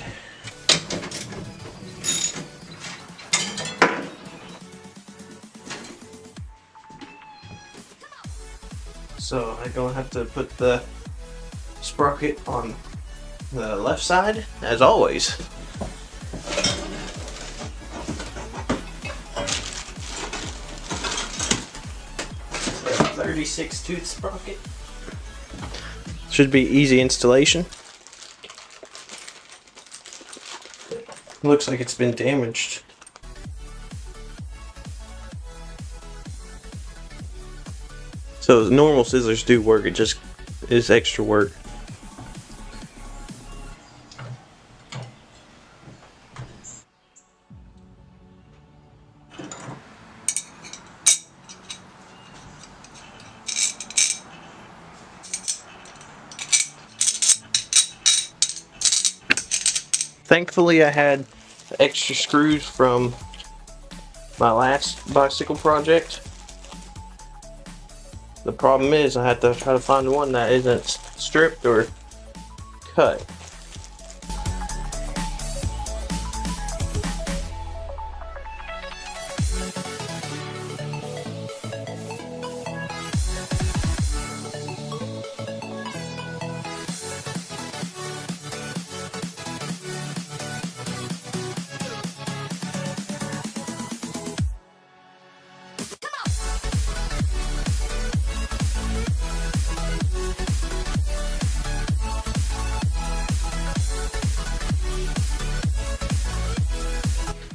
So I'm gonna have to put the sprocket on the left side as always. 36 tooth sprocket. Should be easy installation. Looks like it's been damaged. So normal scissors do work, it just is extra work. Thankfully I had extra screws from my last bicycle project. The problem is I had to try to find one that isn't stripped or cut.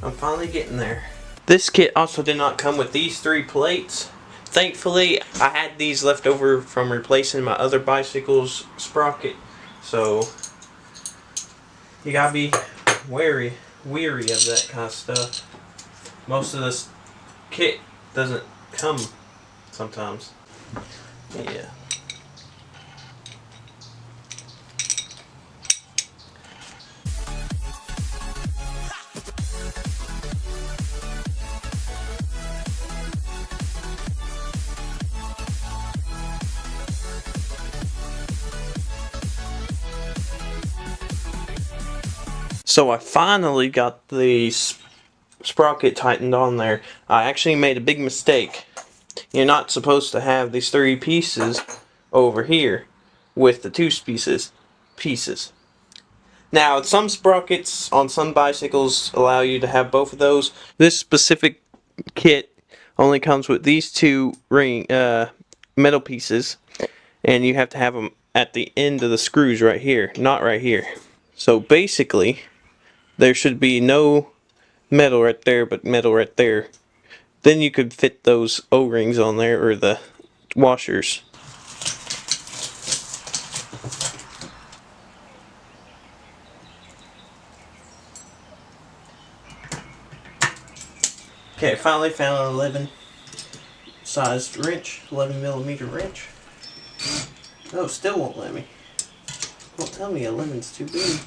I'm finally getting there. This kit also did not come with these 3 plates. Thankfully, I had these left over from replacing my other bicycle's sprocket. So, you gotta be weary of that kind of stuff. Most of this kit doesn't come sometimes. Yeah. So I finally got the sprocket tightened on there. I actually made a big mistake. You're not supposed to have these 3 pieces over here with the 2 pieces. Now, some sprockets on some bicycles allow you to have both of those. This specific kit only comes with these 2 metal pieces, and you have to have them at the end of the screws right here, not right here. So basically, there should be no metal right there, but metal right there. Then you could fit those O-rings on there, or the washers. Okay, finally found an 11 sized wrench, 11mm wrench. Oh, still won't let me. Don't tell me 11's too big.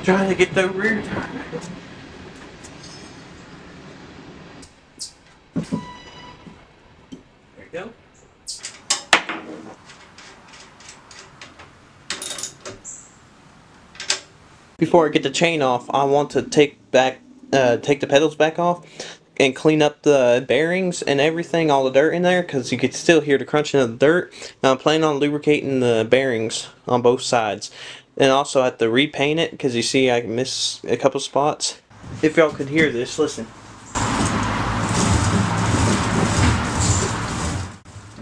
Trying to get the rear tire. There you go. Before I get the chain off, I want to take the pedals back off and clean up the bearings and everything, all the dirt in there, because you could still hear the crunching of the dirt. And I'm planning on lubricating the bearings on both sides. And also I have to repaint it, because you see I miss a couple spots. If y'all could hear this, listen.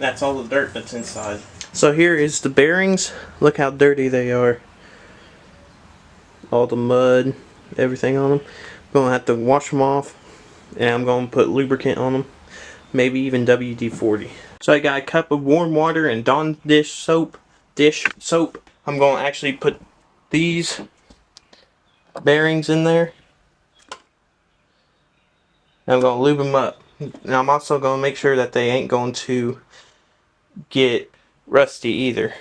That's all the dirt that's inside. So here is the bearings. Look how dirty they are. All the mud, everything on them. I'm going to have to wash them off, and I'm going to put lubricant on them, maybe even WD-40. So I got a cup of warm water and Dawn dish soap. I'm going to actually put these bearings in there. I'm going to lube them up. And I'm also going to make sure that they ain't going to get rusty either.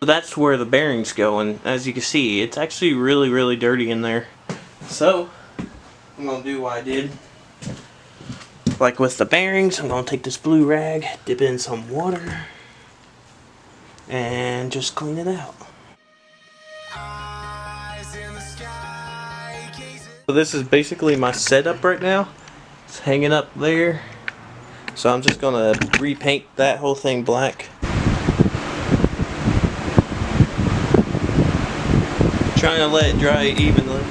That's where the bearings go, and as you can see, it's actually really dirty in there. So I'm gonna do what I did. Like with the bearings, I'm gonna take this blue rag, dip it in some water, and just clean it out. So this is basically my setup right now. It's hanging up there. So I'm just gonna repaint that whole thing black. Trying to let it dry evenly.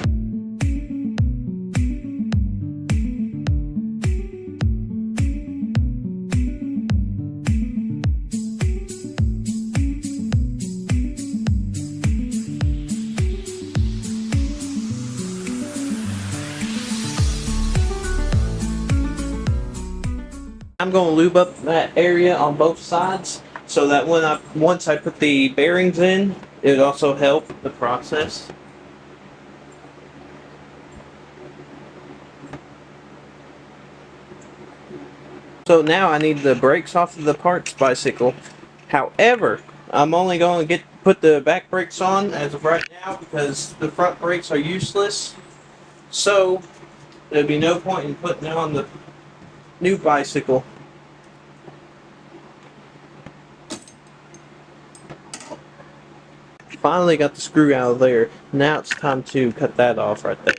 I'm going to lube up that area on both sides so that once I put the bearings in, it would also help the process. So now I need the brakes off of the parts bicycle. However, I'm only going to put the back brakes on as of right now because the front brakes are useless. So there'd be no point in putting it on the new bicycle. Finally got the screw out of there. Now it's time to cut that off right there.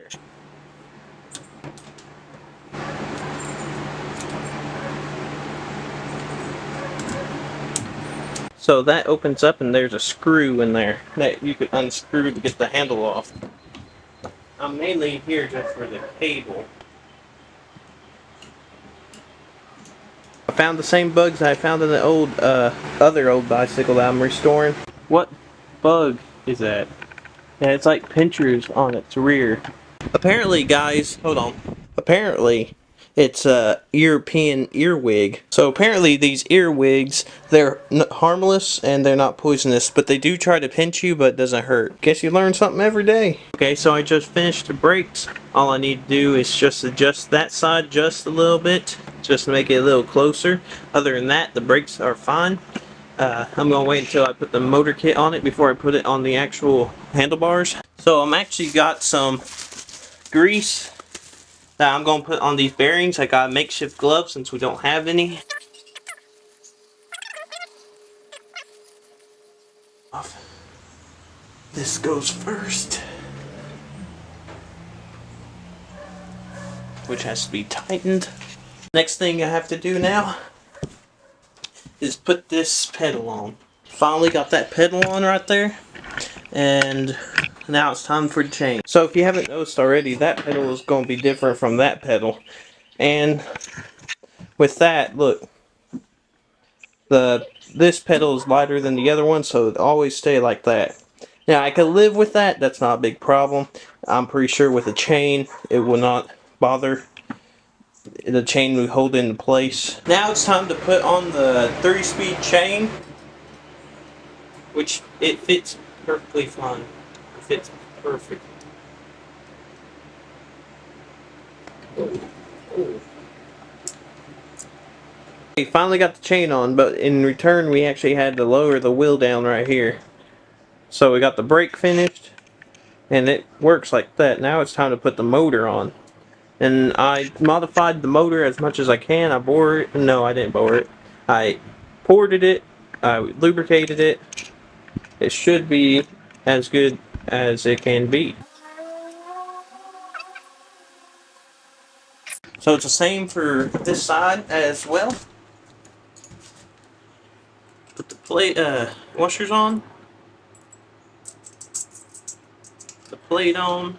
So that opens up and there's a screw in there that you could unscrew to get the handle off. I'm mainly here just for the cable. I found the same bugs I found in the other old bicycle that I'm restoring. What bug is that? Yeah, it's like pinchers on its rear. Apparently, guys, hold on. Apparently, it's a European earwig. So apparently these earwigs, they're harmless and they're not poisonous, but they do try to pinch you, but it doesn't hurt. Guess you learn something every day. Okay, so I just finished the brakes. All I need to do is just adjust that side just a little bit, just to make it a little closer. Other than that, the brakes are fine. I'm going to wait until I put the motor kit on it before I put it on the actual handlebars. So I'm actually got some grease that I'm going to put on these bearings. I got makeshift gloves since we don't have any. This goes first, which has to be tightened. Next thing I have to do now is put this pedal on. Finally got that pedal on right there, and now it's time for the chain. So if you haven't noticed already, that pedal is going to be different from that pedal. And with that, look, this pedal is lighter than the other one, so it always stay like that. Now I could live with that, that's not a big problem. I'm pretty sure with a chain it will not bother. The chain will hold into place. Now it's time to put on the 3-speed chain, which it fits perfectly fine. It fits perfect. We finally got the chain on, but in return we actually had to lower the wheel down right here. So we got the brake finished, and it works like that. Now it's time to put the motor on. And I modified the motor as much as I can. I bore it. No, I didn't bore it. I ported it. I lubricated it. It should be as good as it can be. So it's the same for this side as well. Put the plate washers on. The plate on.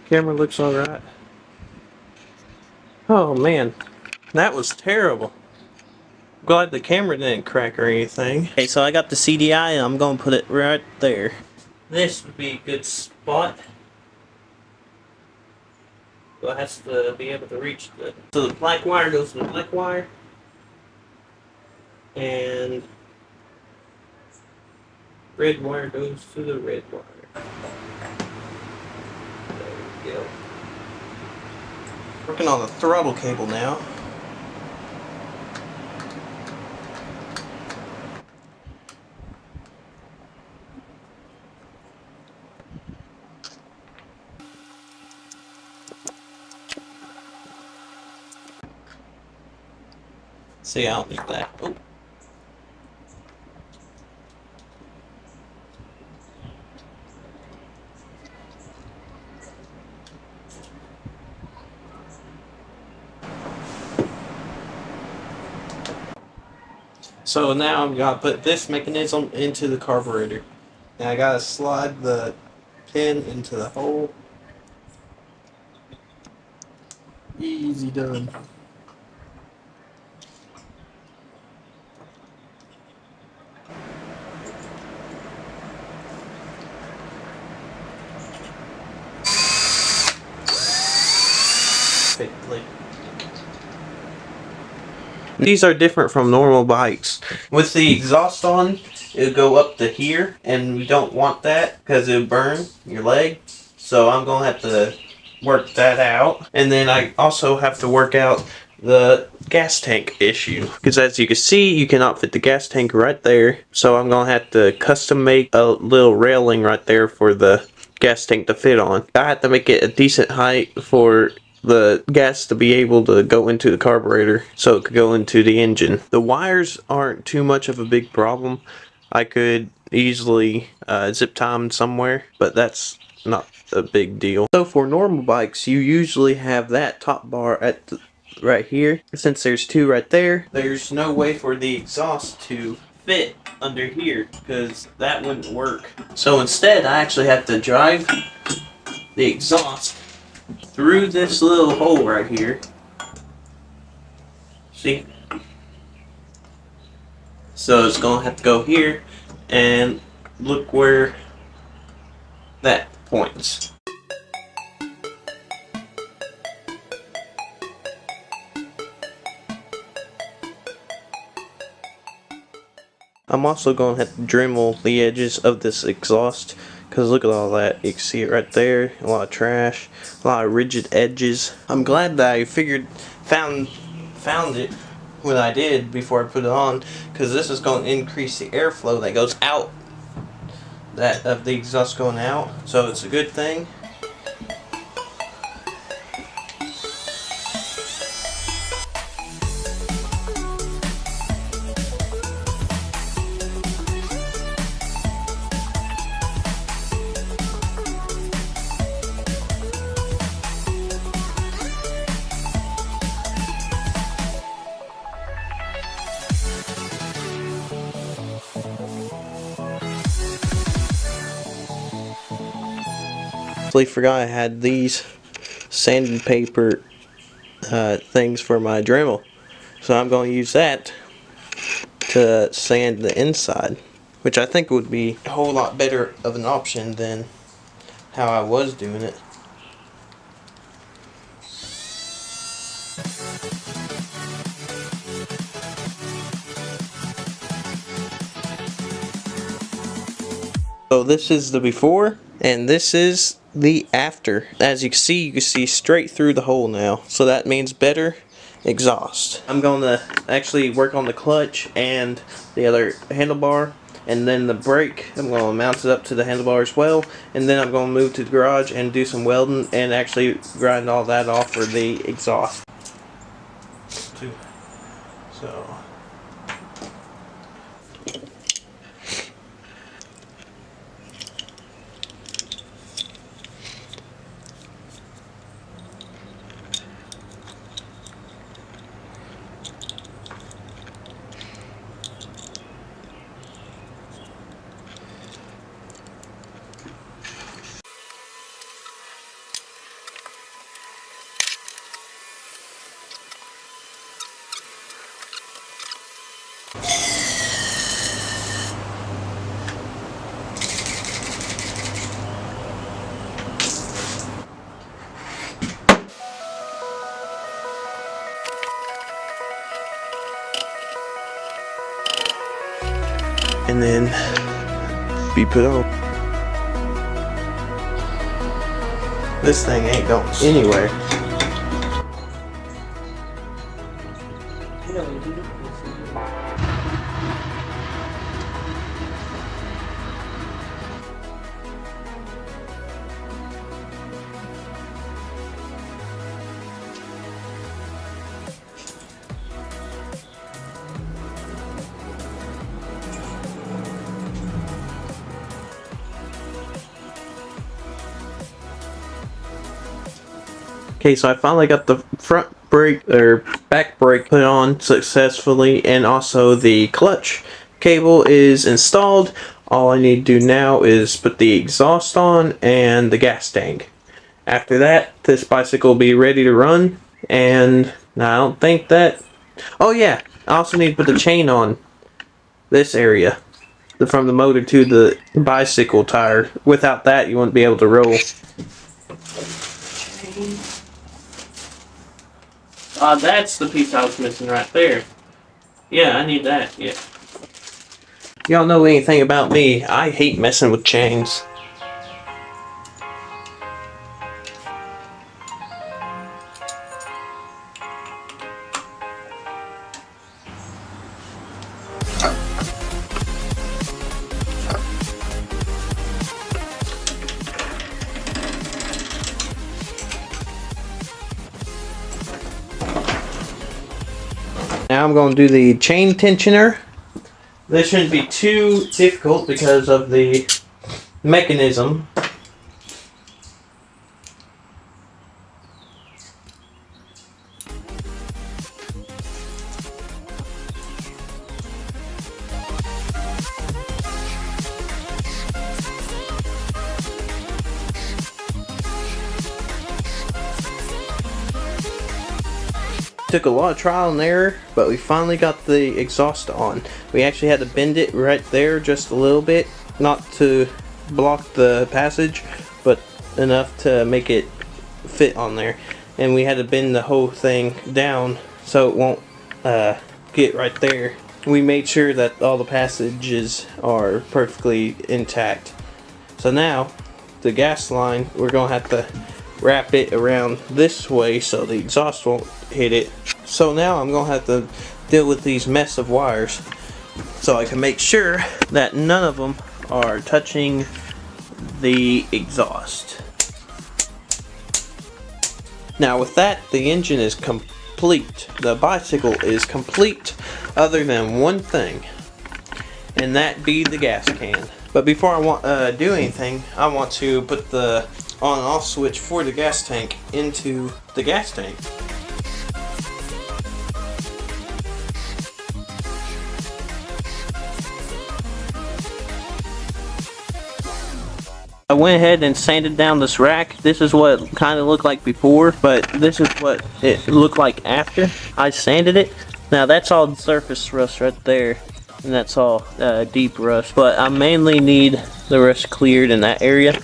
Camera looks alright. Oh man, that was terrible. Glad the camera didn't crack or anything. Okay, so I got the CDI and I'm gonna put it right there. This would be a good spot. So it has to be able to reach the... So the black wire goes to the black wire. And red wire goes to the red wire. There we go. Working on the throttle cable now. See, I don't need that. Oh. So now I'm gonna put this mechanism into the carburetor. Now I gotta slide the pin into the hole. Easy done. Perfectly. These are different from normal bikes. With the exhaust on, it'll go up to here, and we don't want that because it'll burn your leg. So I'm gonna have to work that out. And then I also have to work out the gas tank issue, because as you can see, you cannot fit the gas tank right there. So I'm gonna have to custom make a little railing right there for the gas tank to fit on. I have to make it a decent height for the gas to be able to go into the carburetor so it could go into the engine. The wires aren't too much of a big problem. I could easily zip tie them somewhere, but that's not a big deal. So for normal bikes, you usually have that top bar at the, right here. Since there's two right there, there's no way for the exhaust to fit under here because that wouldn't work. So instead, I actually have to drive the exhaust through this little hole right here. See? So it's gonna have to go here, and look where that points. I'm also going to have to Dremel the edges of this exhaust, because look at all that. You can see it right there. A lot of trash, a lot of rigid edges. I'm glad that I found it when I did before I put it on, because this is going to increase the airflow that goes out, that of the exhaust going out. So it's a good thing. I forgot I had these sandpaper things for my Dremel, so I'm going to use that to sand the inside, which I think would be a whole lot better of an option than how I was doing it. So this is the before, and this is the after. As you can see straight through the hole now. So that means better exhaust. I'm going to actually work on the clutch and the other handlebar, and then the brake, I'm going to mount it up to the handlebar as well, and then I'm going to move to the garage and do some welding and actually grind all that off for the exhaust. So and then be put on. This thing ain't going anywhere. Okay, so I finally got the front brake or back brake put on successfully, and also the clutch cable is installed. All I need to do now is put the exhaust on and the gas tank. After that, this bicycle will be ready to run, and I don't think that... Oh yeah, I also need to put the chain on this area, from the motor to the bicycle tire. Without that, you won't be able to roll. That's the piece I was missing right there. Yeah, I need that, yeah. Y'all know anything about me, I hate messing with chains. Now I'm going to do the chain tensioner. This shouldn't be too difficult because of the mechanism. Took a lot of trial and error, but we finally got the exhaust on. We actually had to bend it right there just a little bit not to block the passage, but enough to make it fit on there. And we had to bend the whole thing down so it won't get right there. We made sure that all the passages are perfectly intact. So now the gas line, we're gonna have to wrap it around this way so the exhaust won't hit it. So now I'm gonna have to deal with these mess of wires so I can make sure that none of them are touching the exhaust. Now with that, the engine is complete. The bicycle is complete other than one thing, and that be the gas can. But before I do anything, I want to put the on and off switch for the gas tank into the gas tank. I went ahead and sanded down this rack. This is what it kind of looked like before, but this is what it looked like after I sanded it. Now that's all surface rust right there, and that's all deep rust. But I mainly need the rust cleared in that area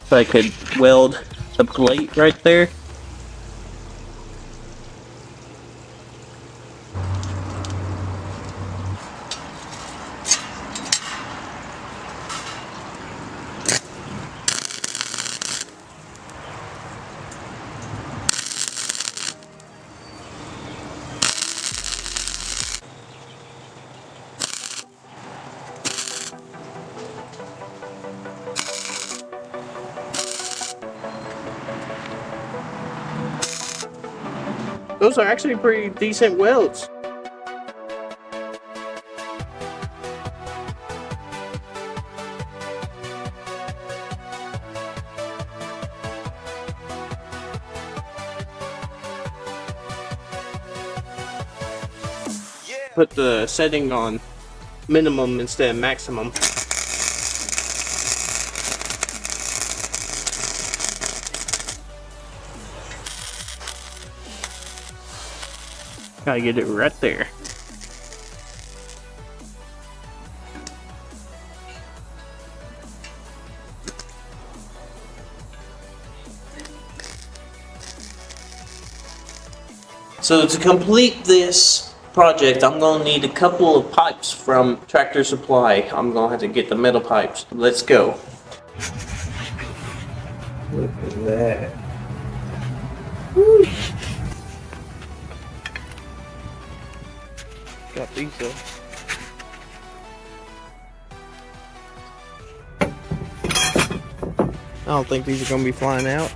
so I could weld the plate right there. Those are actually pretty decent welds. Put the setting on minimum instead of maximum. Gotta get it right there. So to complete this project, I'm gonna need a couple of pipes from Tractor Supply. I'm gonna have to get the metal pipes. Let's go. Look at that. Woo. Got these though. I don't think these are gonna be flying out.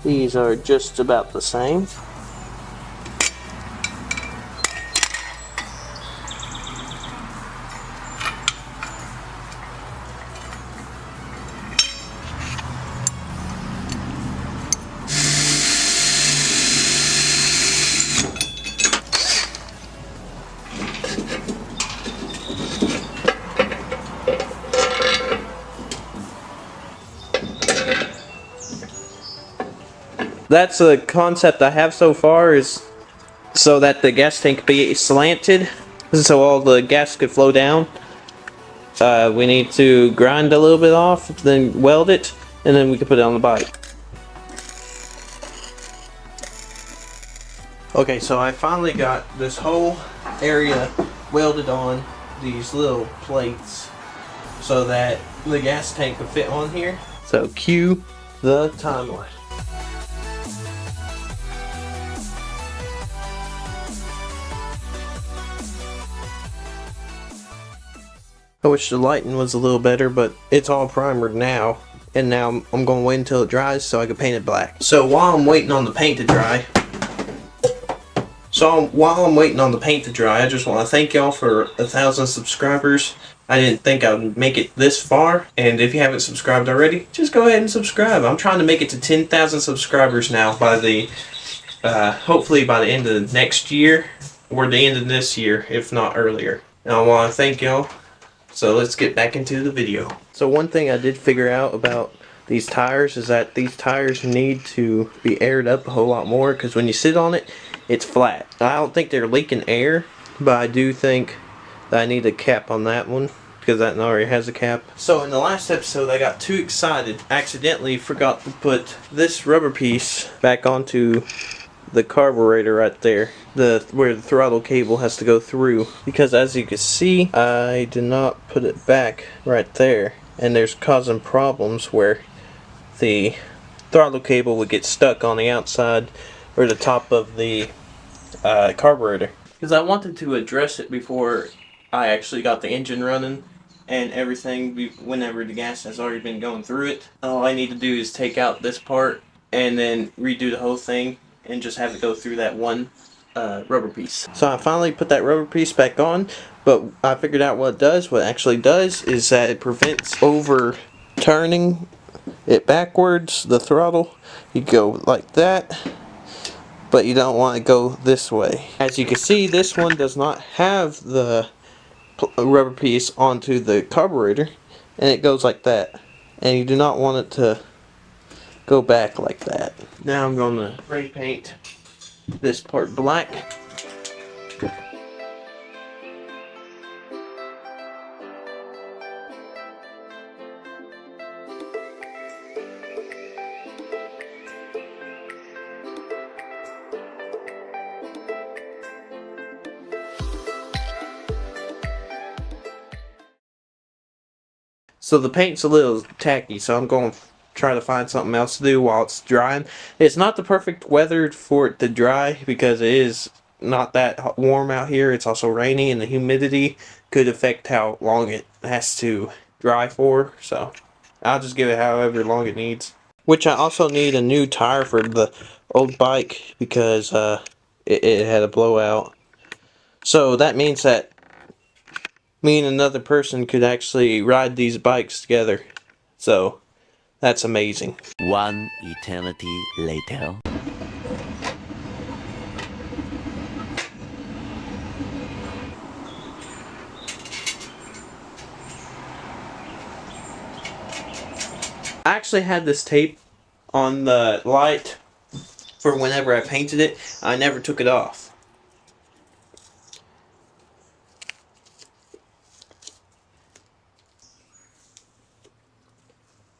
These are just about the same. That's a concept I have so far, is so that the gas tank be slanted so all the gas could flow down. We need to grind a little bit off, then weld it, and then we can put it on the bike. Okay, so I finally got this whole area welded on these little plates so that the gas tank could fit on here. So cue the timeline. I wish the lighting was a little better, but it's all primered now. And now I'm going to wait until it dries so I can paint it black. So while I'm waiting on the paint to dry, I just want to thank y'all for 1,000 subscribers. I didn't think I would make it this far, and if you haven't subscribed already, just go ahead and subscribe. I'm trying to make it to 10,000 subscribers now by the, hopefully by the end of next year, or the end of this year, if not earlier. And I want to thank y'all. So let's get back into the video. So one thing I did figure out about these tires is that these tires need to be aired up a whole lot more, because when you sit on it, it's flat. I don't think they're leaking air, but I do think that I need a cap on that one, because that one already has a cap. So in the last episode I got too excited, accidentally forgot to put this rubber piece back onto the carburetor right there, where the throttle cable has to go through, because as you can see I did not put it back right there, and there's causing problems where the throttle cable would get stuck on the outside or the top of the carburetor, because I wanted to address it before I actually got the engine running and everything, whenever the gas has already been going through it. All I need to do is take out this part and then redo the whole thing and just have it go through that one rubber piece. So I finally put that rubber piece back on, but I figured out what it does. What it actually does is that it prevents overturning it backwards, the throttle. You go like that, but you don't want to go this way. As you can see, this one does not have the rubber piece onto the carburetor, and it goes like that. And you do not want it to go back like that. Now I'm going to spray paint this part black. So the paint's a little tacky, so I'm going to try to find something else to do while it's drying. It's not the perfect weather for it to dry, because it is not that warm out here. It's also rainy, and the humidity could affect how long it has to dry for. So I'll just give it however long it needs. Which I also need a new tire for the old bike, because it had a blowout. So that means that me and another person could actually ride these bikes together. So that's amazing.
One eternity later.
I actually had this tape on the light for whenever I painted it. I never took it off.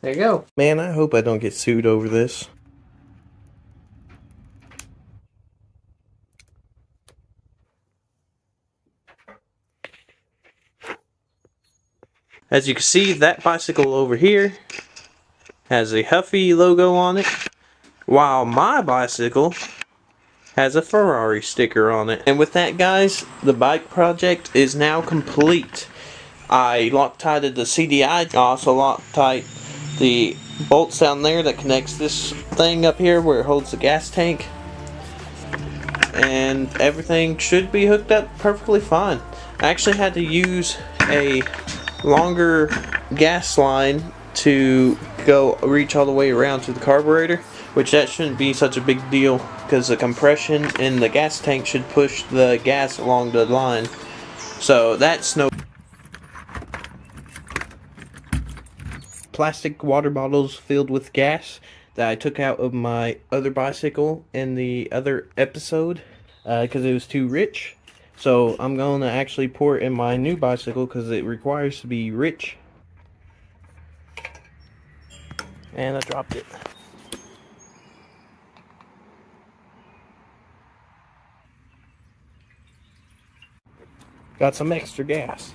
There you go. Man, I hope I don't get sued over this. As you can see, that bicycle over here has a Huffy logo on it, while my bicycle has a Ferrari sticker on it. And with that, guys, the bike project is now complete. I Loctited the CDI, I also Loctite the bolts down there that connects this thing up here where it holds the gas tank, and everything should be hooked up perfectly fine. I actually had to use a longer gas line to reach all the way around to the carburetor, which that shouldn't be such a big deal, because the compression in the gas tank should push the gas along the line. So that's no plastic water bottles filled with gas that I took out of my other bicycle in the other episode because it was too rich. So I'm going to actually pour it in my new bicycle because it requires to be rich. And I dropped it. Got some extra gas.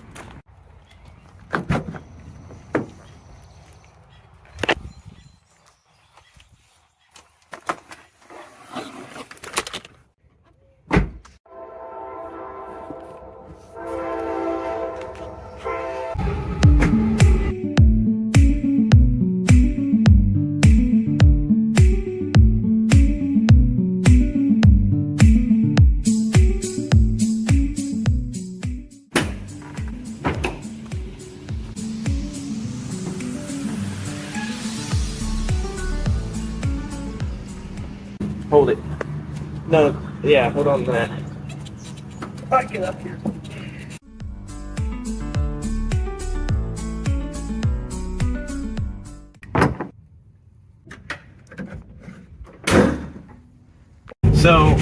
Hold it. No, yeah, hold on to that. Alright, get up here. So,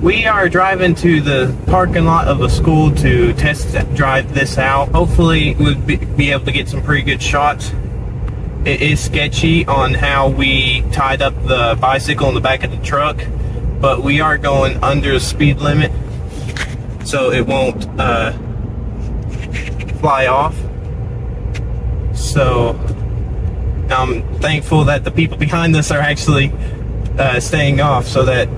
we are driving to the parking lot of the school to test drive this out. Hopefully, we'll be able to get some pretty good shots. It is sketchy on how we tied up the bicycle in the back of the truck, but we are going under the speed limit, so it won't fly off. So, I'm thankful that the people behind us are actually staying off, so that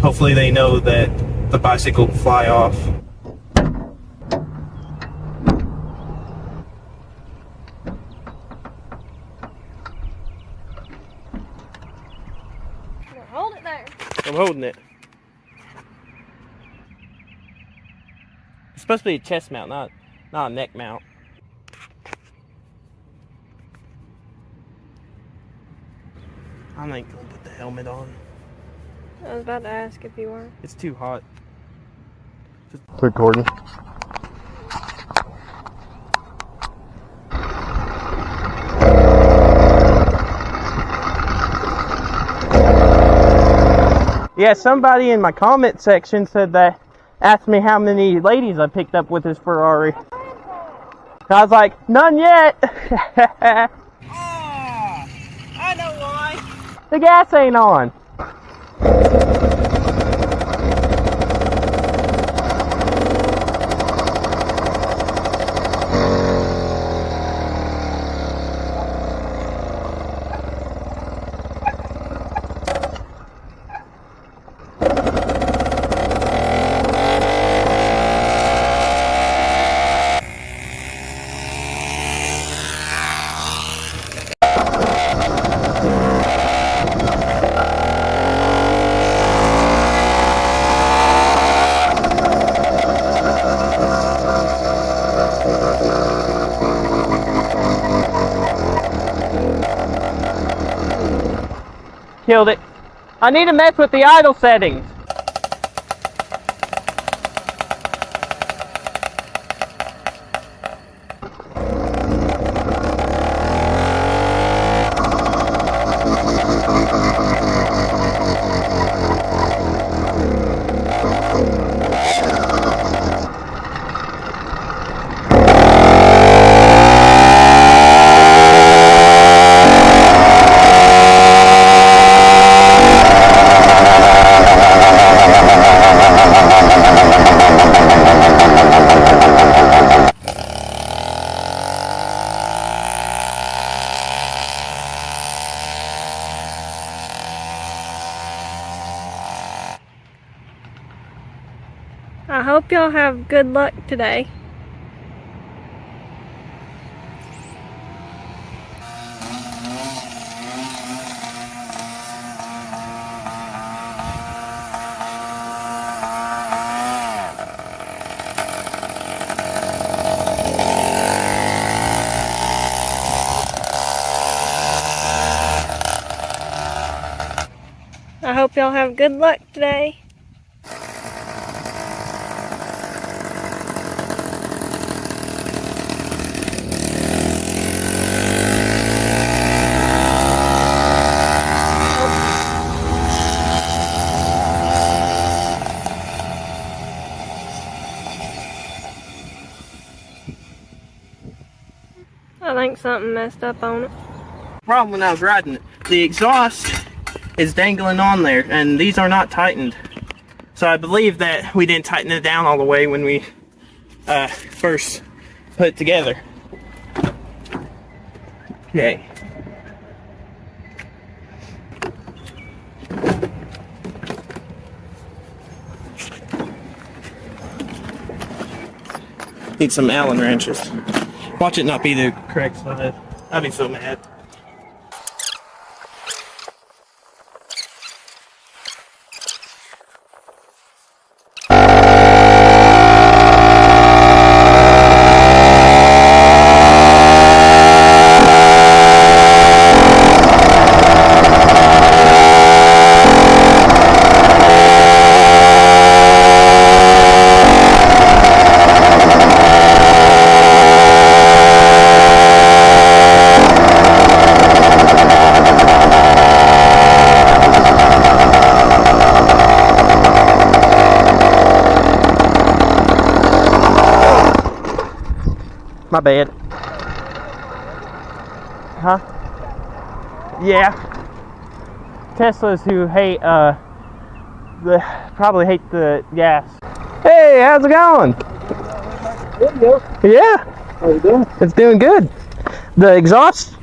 hopefully they know that the bicycle will fly off.
Hold it there.
I'm holding it. It's supposed to be a chest mount, not a neck mount. I ain't gonna put the helmet on.
I was about to ask if you were.
It's too hot.
It's recording.
Yeah, somebody in my comment section said that, asked me how many ladies I picked up with this Ferrari. I was like, none yet. I know why. The gas ain't on. Killed it. I need to mess with the idle settings.
I hope y'all have good luck today. I hope y'all have good luck today. I think something messed up on it.
Problem when I was riding it, the exhaust is dangling on there, and these are not tightened. So I believe that we didn't tighten it down all the way when we first put it together. Okay. Need some Allen wrenches. Watch it not be the correct side. I'd be so mad. bad. Huh? Yeah. Teslas who hate, probably hate the gas. Hey, how's it going?
Good.
Yeah.
How you doing?
It's doing good. The exhaust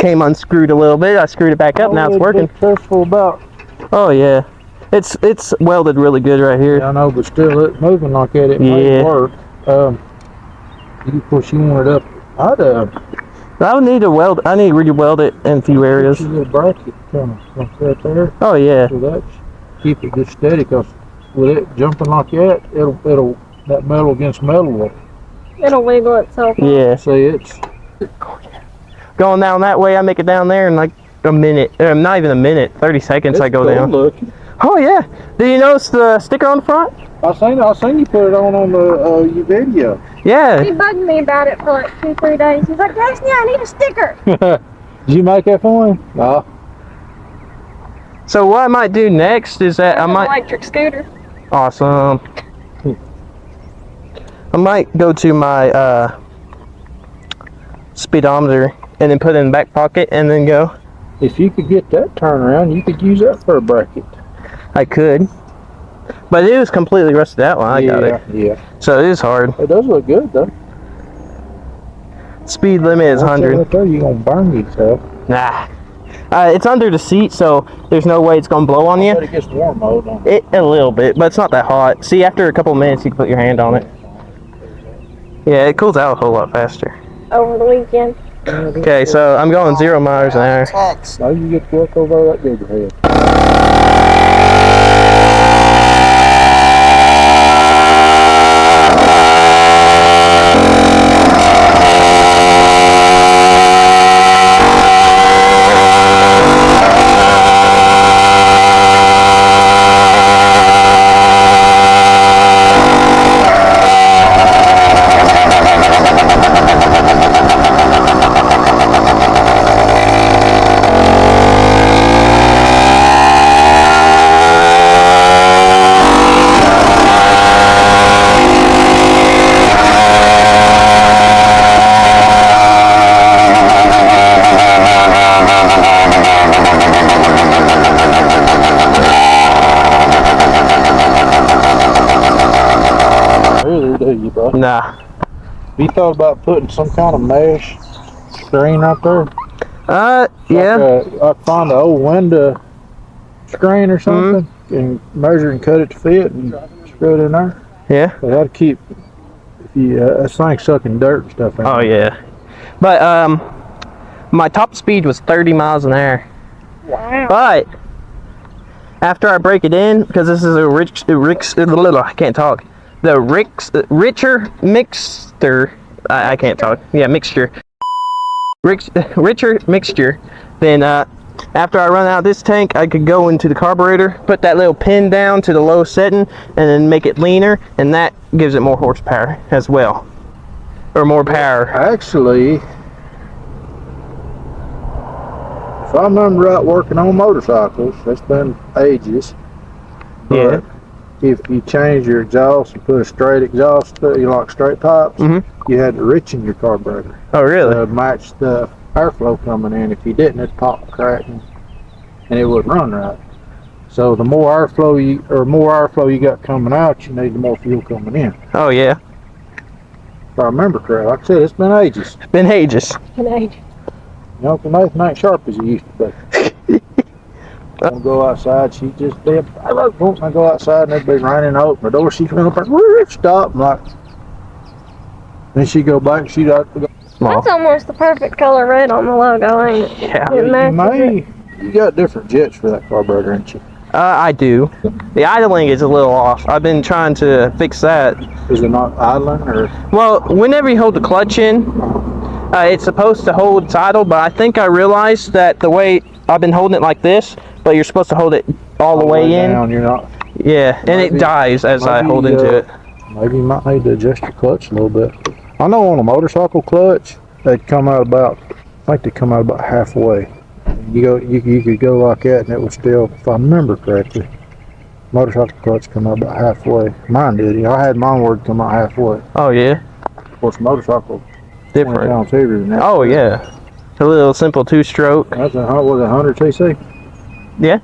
came unscrewed a little bit. I screwed it back up. Now it's working.
Be careful about.
Oh yeah, it's welded really good right here.
Yeah, I know, but still, it moving like that, it
Yeah.
might work. Of course, you want it up.
I would need to weld. I need to re-weld it in a few areas.
You get a bracket kind of like that there.
Oh yeah.
So that's keep it good steady, cause with it jumping like that, it'll that metal against metal will.
It'll wiggle itself.
Yeah.
See, it's
Going down that way, I make it down there in like a minute. Not even a minute. 30 seconds. I go
cool
down.
looking.
Oh yeah. Did you notice the sticker on the front?
I seen you put it on the your video.
Yeah.
He bugged me about it for like 2-3 days. He's like, Destiny, I need a sticker.
Did you make that for him? No.
So what I might do next is that I
An
might.
electric scooter.
Awesome. I might go to my speedometer and then put it in the back pocket and then go.
If you could get that turnaround, you could use that for a bracket.
I could. But it was completely rusted out when I got it.
Yeah.
So it is hard.
It does look good though.
Speed limit is 100.
Right there, you're gonna burn yourself.
Nah. It's under the seat, so there's no way it's gonna blow on you.
But it gets warm though, don't it?
A little bit, but it's not that hot. See, after a couple of minutes, you can put your hand on it. Yeah, it cools out a whole lot faster.
Over the weekend.
Okay, so I'm going 0 miles an hour.
Now you get to work over that bigger head. Really, do you, bro?
Nah.
Have you thought about putting some kind of mesh screen out there?
Yeah.
I'd find an old window screen or something and measure and cut it to fit and screw it in there.
Yeah.
But that'd keep, if you, that thing's sucking dirt and stuff out.
Oh yeah. But my top speed was 30 miles an hour.
Wow.
But after I break it in, because this is I can't talk. The richer mixture. I can't talk. Yeah, mixture. Richer mixture. Then after I run out of this tank, I could go into the carburetor, put that little pin down to the low setting, and then make it leaner, and that gives it more horsepower as well, or more power.
Actually, if I remember right, working on motorcycles, that's been ages.
Yeah.
But if you change your exhaust and put a straight exhaust, you like straight pipes, you had to richen your carburetor
Oh really?
to match the airflow coming in. If you didn't, it'd pop, crack, and it wouldn't run right. So the more airflow you got coming out, you need the more fuel coming in.
Oh yeah.
If I remember correctly, like I said, it's been ages.
Been ages.
You know, Nathan ain't sharp as he used to be. I go outside, she just be I go outside and they'd be running out my door, she come up and stop. I'm like, then she go back and she'd have to go.
Small.
That's almost the perfect color red on the logo, ain't it?
Yeah.
It matches it.
You got different jets for that carburetor, ain't you?
I do. The idling is a little off. I've been trying to fix that.
Is it not idling or?
Well, whenever you hold the clutch in, it's supposed to hold its idle, but I think I realized that the way I've been holding it like this, but you're supposed to hold it all the way in.
Down, you're not.
Yeah, and it dies as I hold into it.
Maybe you might need to adjust your clutch a little bit. I know on a motorcycle clutch, they'd come out about, I think they come out about halfway. You could go like that and it would still, if I remember correctly, motorcycle clutch come out about halfway. Mine did. I had mine where it come out halfway.
Oh yeah.
Of course, motorcycle 20
Different.
pounds heavier than that.
Oh yeah. A little simple 2-stroke.
That's a 100 cc.
Yeah.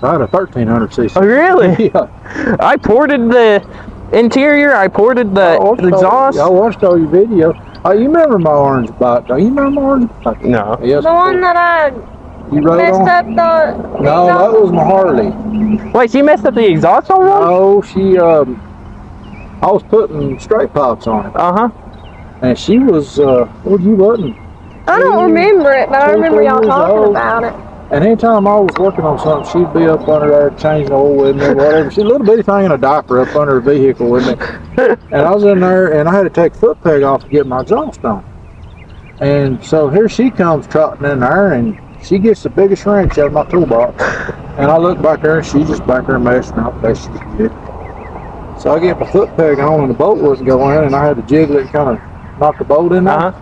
I had a 1300 cc.
Oh really?
Yeah.
I ported the interior. I ported the exhaust.
I watched all your video. Oh, you remember my orange bike? Do you remember my orange bike?
No.
Yes.
The one that I
You rode
messed
on?
up the.
No, that was my Harley.
Wait, she messed up the exhaust on one?
No, she I was putting straight pops on it,
Uh-huh.
and she was well, you wasn't.
I don't remember it, but I remember y'all
2-3 years
talking
old.
about it.
And anytime I was working on something, she'd be up under there changing oil with me or whatever. She's a little bitty thing in a diaper up under her vehicle with me. And I was in there, and I had to take foot peg off to get my exhaust on. And so here she comes trotting in there, and she gets the biggest wrench out of my toolbox. And I look back there, and she's just back there messing up. That's good. So I get my foot peg on, and the bolt wasn't going, and I had to jiggle it and kind of knock the bolt in there.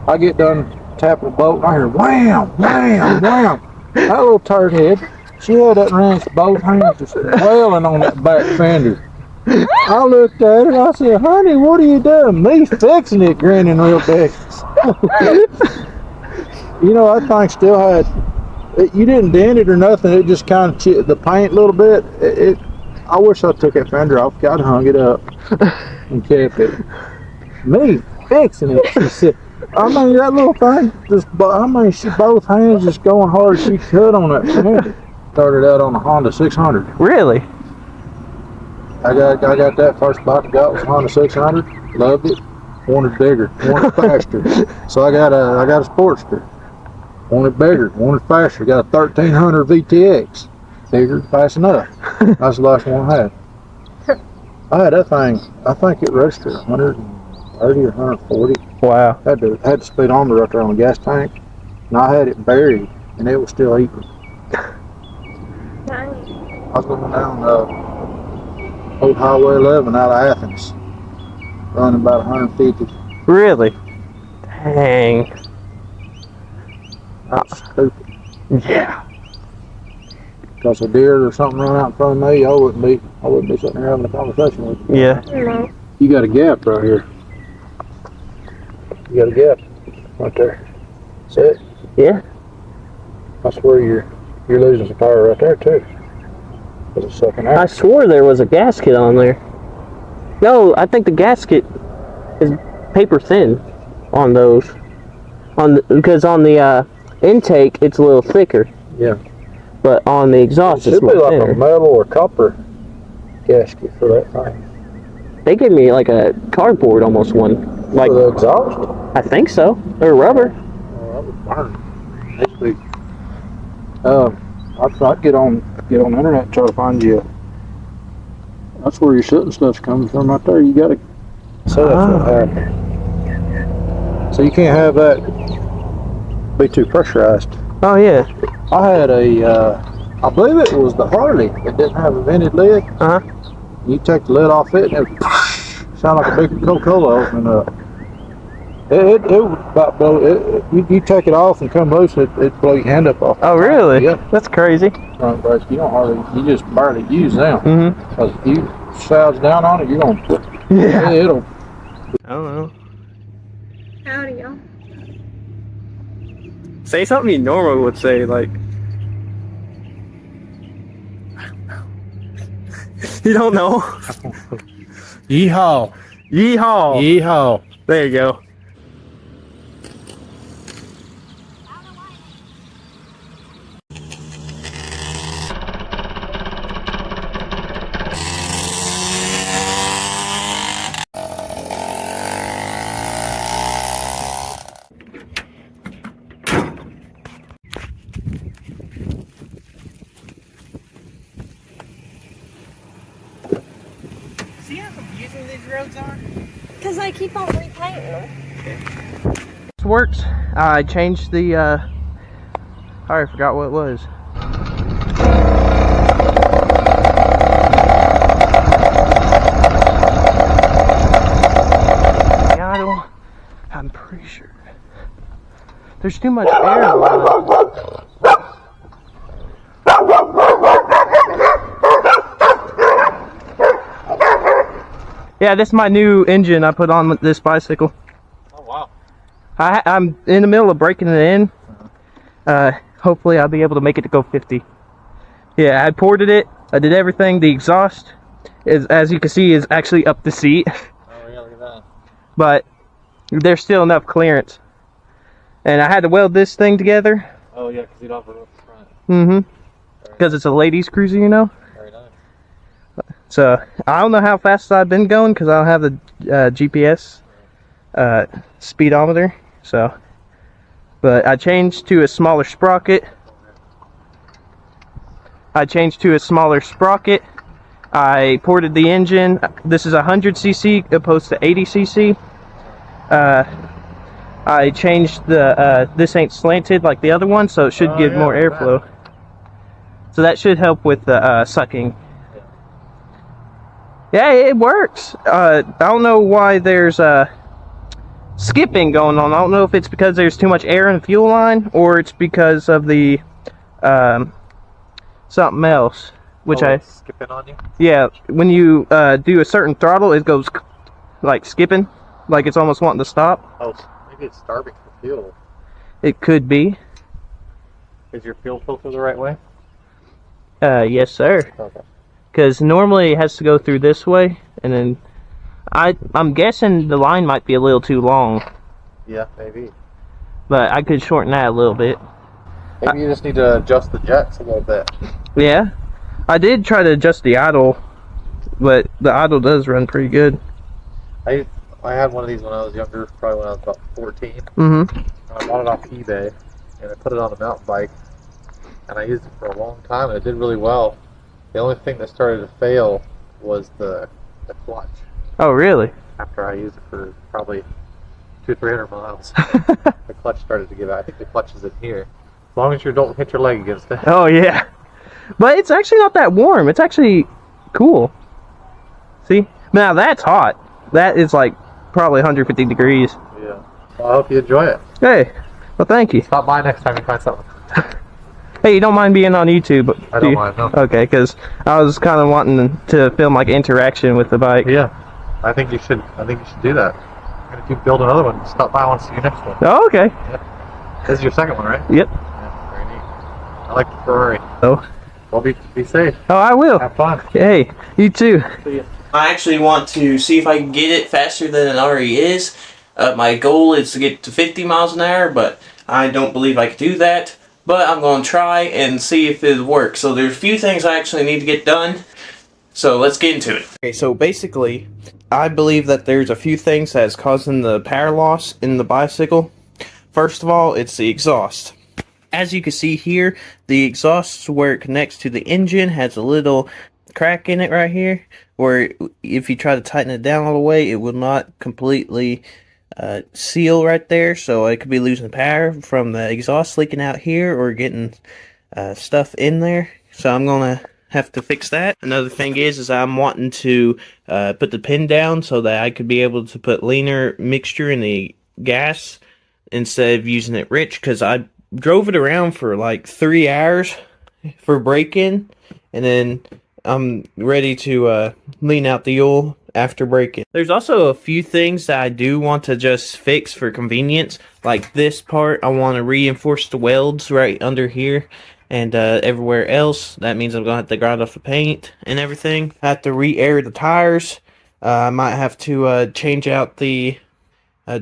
I get done tapping the bolt, and I hear wham, wham, wham. That little turd head, she had that wrench, both hands just wailing on that back fender. I looked at her and I said, honey, what are you doing? Me fixing it, grinning real big. You know, that thing still had, you didn't dent it or nothing, it just kind of chipped the paint a little bit. I wish I took that fender off, I'd hung it up and kept it. Me fixing it, she said. I mean, that little thing, she both hands just going hard as she could on that fender. Started out on a Honda 600.
Really?
I got that first bike I got was a Honda 600. Loved it. Wanted bigger. Wanted faster. So I got a Sportster. Wanted bigger. Wanted faster. Got a 1300 VTX. Bigger, fast enough. That's the last one I had. I had that thing. I think it registered 130 or 140.
Wow.
Had the speed armor right there on the gas tank, and I had it buried, and it was still eating. I was going down old Highway 11 out of Athens, running about 150.
Really? Dang.
That's stupid.
Yeah.
Because a deer or something run out in front of me, I wouldn't be sitting there having a conversation with you.
Yeah.
No.
You got a gap right here. You got a gap right there. See it?
Yeah.
That's where you're losing some power right there too. Because it's sucking out.
I swore there was a gasket on there. No, I think the gasket is paper thin on those. Because on the intake it's a little thicker.
Yeah.
But on the exhaust
It
it's
should be
more
like
thinner.
a metal or copper gasket for that thing.
They gave me like a cardboard almost one. Like
For the exhaust?
I think so. Or rubber.
Oh, that would burn. Next week. I'd get on the internet and try to find you. That's where your shooting stuff's coming from right there. You gotta say that's what happened. So you can't have that be too pressurized.
Oh yeah.
I had I believe it was the Harley. It didn't have a vented lid.
Uh-huh.
You take the lid off it and it would sound like a big Coca-Cola opening up. It would about blow. You take it off and come loose, it'd blow your hand up off.
Oh really?
Yeah.
That's crazy.
Front brakes, you don't hardly, you just barely use them.
Mm-hmm.
Because if you slouch down on it, you're gonna put.
Yeah.
It'll.
I don't know.
Howdy, y'all.
Say something you normally would say, like. You don't know?
Yeehaw!
Yeehaw!
Yeehaw!
There you go. See how confusing these roads are?
Because I keep on repainting them.
Works. I changed the I already forgot what it was. Throttle. I'm pretty sure there's too much air on it. Yeah, this is my new engine I put on with this bicycle.
Oh wow.
I'm in the middle of breaking it in. Hopefully I'll be able to make it to go 50. Yeah, I ported it. I did everything. The exhaust, as you can see, is actually up the seat.
Oh yeah, look at that.
But there's still enough clearance. And I had to weld this thing together.
Oh yeah, because you don't have a roof front.
Mm-hmm. Because it's a ladies cruiser, you know.
Very nice.
So I don't know how fast I've been going because I don't have the GPS speedometer. So, but I changed to a smaller sprocket. I ported the engine. This is 100cc opposed to 80cc. I changed the this ain't slanted like the other one, so it should give more airflow. So that should help with the sucking. Yeah, it works. I don't know why there's skipping going on. I don't know if it's because there's too much air in the fuel line, or it's because of the something else. Which
skipping on you?
Yeah, when you do a certain throttle, it goes like skipping, like it's almost wanting to stop.
Oh, maybe it's starving for fuel.
It could be.
Is your fuel filter the right way?
Yes, sir.
Okay.
Because normally it has to go through this way, and then I'm guessing the line might be a little too long.
Yeah, maybe.
But I could shorten that a little bit.
Maybe you just need to adjust the jets a little bit.
Yeah, I did try to adjust the idle, but the idle does run pretty good.
I had one of these when I was younger, probably when I was about 14.
Mm-hmm.
I bought it off eBay, and I put it on a mountain bike, and I used it for a long time, and it did really well. The only thing that started to fail was the clutch.
Oh, really?
After I used it for probably 200-300 miles, the clutch started to give out. I think the clutch is in here. As long as you don't hit your leg against it.
Oh, yeah. But it's actually not that warm. It's actually cool. See? Now that's hot. That is like probably 150 degrees.
Yeah. Well, I hope you enjoy it.
Hey, well, thank you.
Stop by next time you find something.
Hey, you don't mind being on YouTube?
I don't mind, no.
Okay, because I was kind of wanting to film like interaction with the bike.
Yeah. I think you should do that. And if you build another one, stop by. I want to see your next one.
Oh, okay.
Yeah. This is your second one, right?
Yep.
Yeah, very neat. I like the Ferrari.
Oh.
Well, be safe.
Oh, I will.
Have fun.
Hey, you too.
See ya.
I actually want to see if I can get it faster than it already is. My goal is to get to 50 miles an hour, but I don't believe I can do that. But I'm going to try and see if it works. So there's a few things I actually need to get done. So let's get into it. Okay, so basically, I believe that there's a few things that's causing the power loss in the bicycle. First of all, it's the exhaust. As you can see here, the exhaust where it connects to the engine has a little crack in it right here, where if you try to tighten it down all the way, it will not completely seal right there, so it could be losing power from the exhaust leaking out here or getting stuff in there. So I'm gonna have to fix that. Another thing is I'm wanting to put the pin down so that I could be able to put leaner mixture in the gas instead of using it rich, because I drove it around for like 3 hours for braking, and then I'm ready to lean out the oil after braking. There's also a few things that I do want to just fix for convenience, like this part. I want to reinforce the welds right under here, and everywhere else that means I'm gonna have to grind off the paint and everything. I have to re-air the tires. I might have to change out the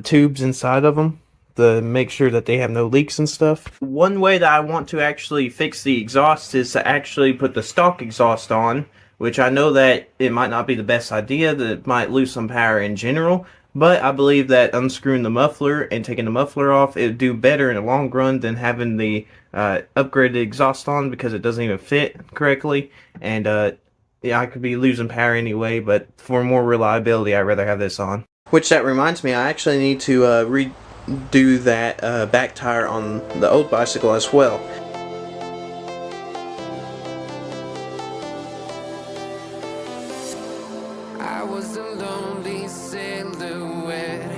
tubes inside of them to make sure that they have no leaks and stuff. One way that I want to actually fix the exhaust is to actually put the stock exhaust on, which I know that it might not be the best idea, that it might lose some power in general, but I believe that unscrewing the muffler and taking the muffler off, it would do better in the long run than having the upgraded exhaust on, because it doesn't even fit correctly, and yeah, I could be losing power anyway, but for more reliability, I'd rather have this on. Which that reminds me, I actually need to redo that back tire on the old bicycle as well.
I was a lonely silhouette,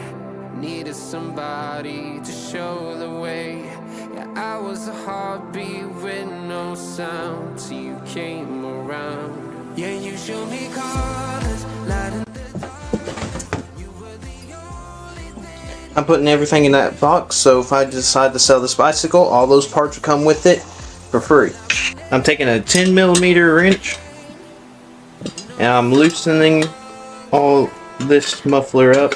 needed somebody to show the way. Yeah, I was a heartbeat with no sound till you came around. Yeah, you showed me colors, light in the dark.
I'm putting everything in that box, so if I decide to sell this bicycle, all those parts will come with it for free. I'm taking a 10mm wrench and I'm loosening all this muffler up.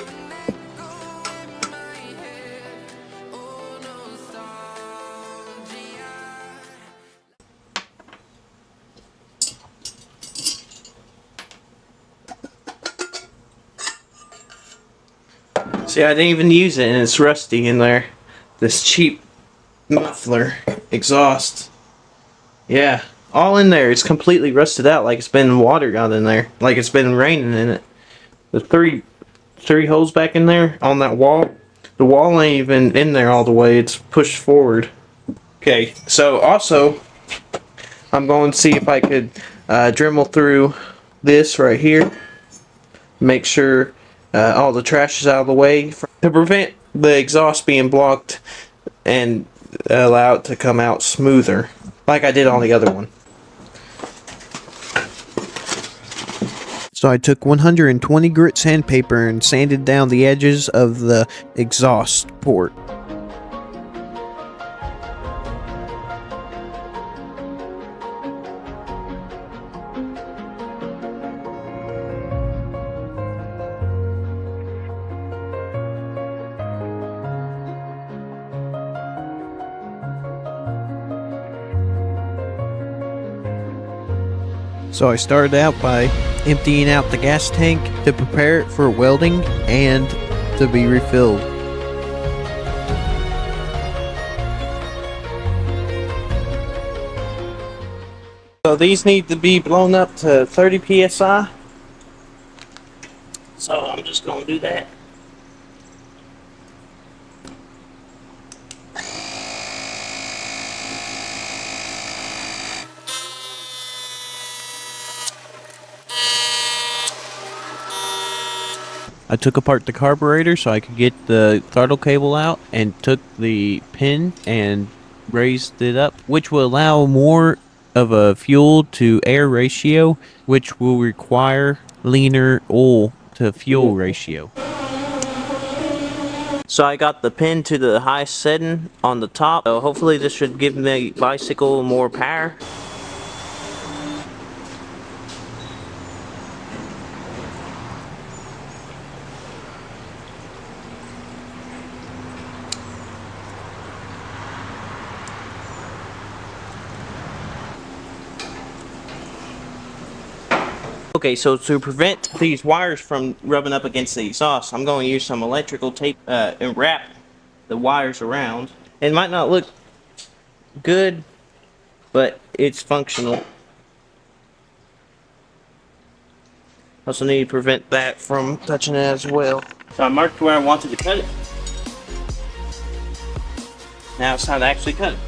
See, I didn't even use it and it's rusty in there. This cheap muffler exhaust. Yeah, all in there. It's completely rusted out, like it's been water got in there, like it's been raining in it. The three holes back in there on that wall. The wall ain't even in there all the way. It's pushed forward. Okay, so also I'm going to see if I could Dremel through this right here. Make sure all the trash is out of the way to prevent the exhaust being blocked and allow it to come out smoother, like I did on the other one.
So I took 120 grit sandpaper and sanded down the edges of the exhaust port. So I started out by emptying out the gas tank to prepare it for welding and to be refilled.
So these need to be blown up to 30 psi. So I'm just going to do that.
I took apart the carburetor so I could get the throttle cable out and took the pin and raised it up, which will allow more of a fuel to air ratio, which will require leaner oil to fuel ratio.
So I got the pin to the highest setting on the top. So hopefully this should give the bicycle more power. Okay, so to prevent these wires from rubbing up against the exhaust, I'm going to use some electrical tape and wrap the wires around. It might not look good, but it's functional. Also need to prevent that from touching it as well. So I marked where I wanted to cut it. Now it's time to actually cut it.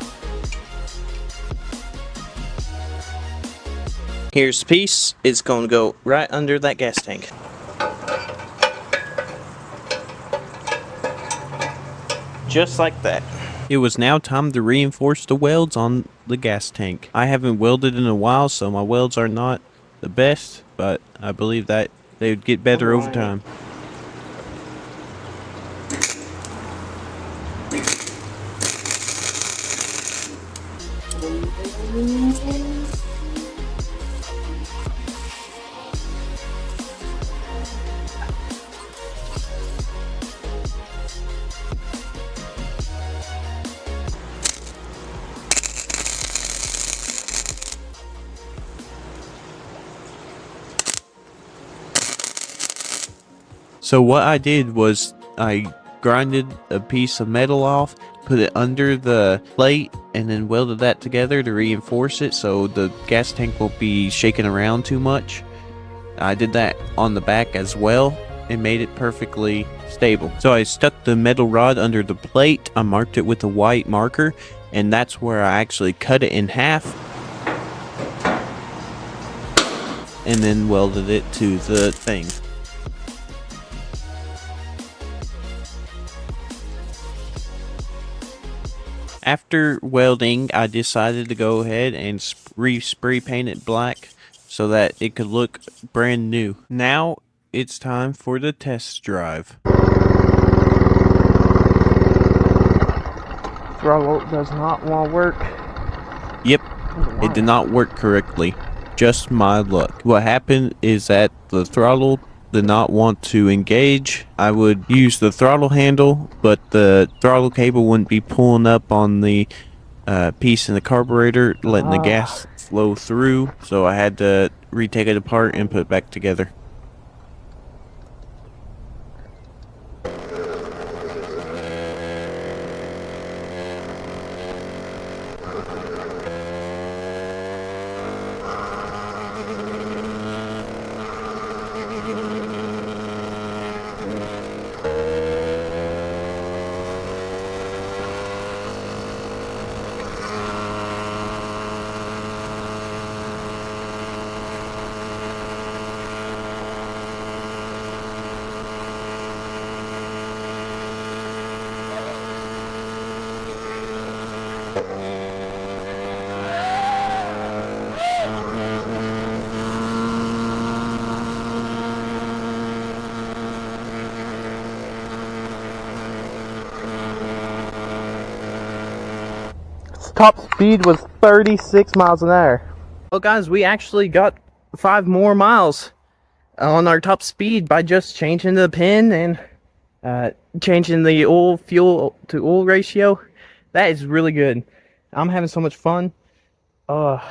Here's the piece. It's going to go right under that gas tank. Just like that.
It was now time to reinforce the welds on the gas tank. I haven't welded in a while, so my welds are not the best, but I believe that they would get better over time. So what I did was I grinded a piece of metal off, put it under the plate, and then welded that together to reinforce it so the gas tank won't be shaking around too much. I did that on the back as well and made it perfectly stable. So I stuck the metal rod under the plate, I marked it with a white marker, and that's where I actually cut it in half and then welded it to the thing. After welding, I decided to go ahead and spray paint it black so that it could look brand new. Now it's time for the test drive.
throttle does not want to work.
Yep, it did not work correctly. Just my luck. What happened is that the throttle did not want to engage. I would use the throttle handle, but the throttle cable wouldn't be pulling up on the piece in the carburetor, letting the gas flow through. So I had to retake it apart and put it back together.
Top speed was 36 miles an hour. Well guys, we actually got 5 more miles on our top speed by just changing the pin and changing the fuel to oil ratio. That is really good. I'm having so much fun. I'm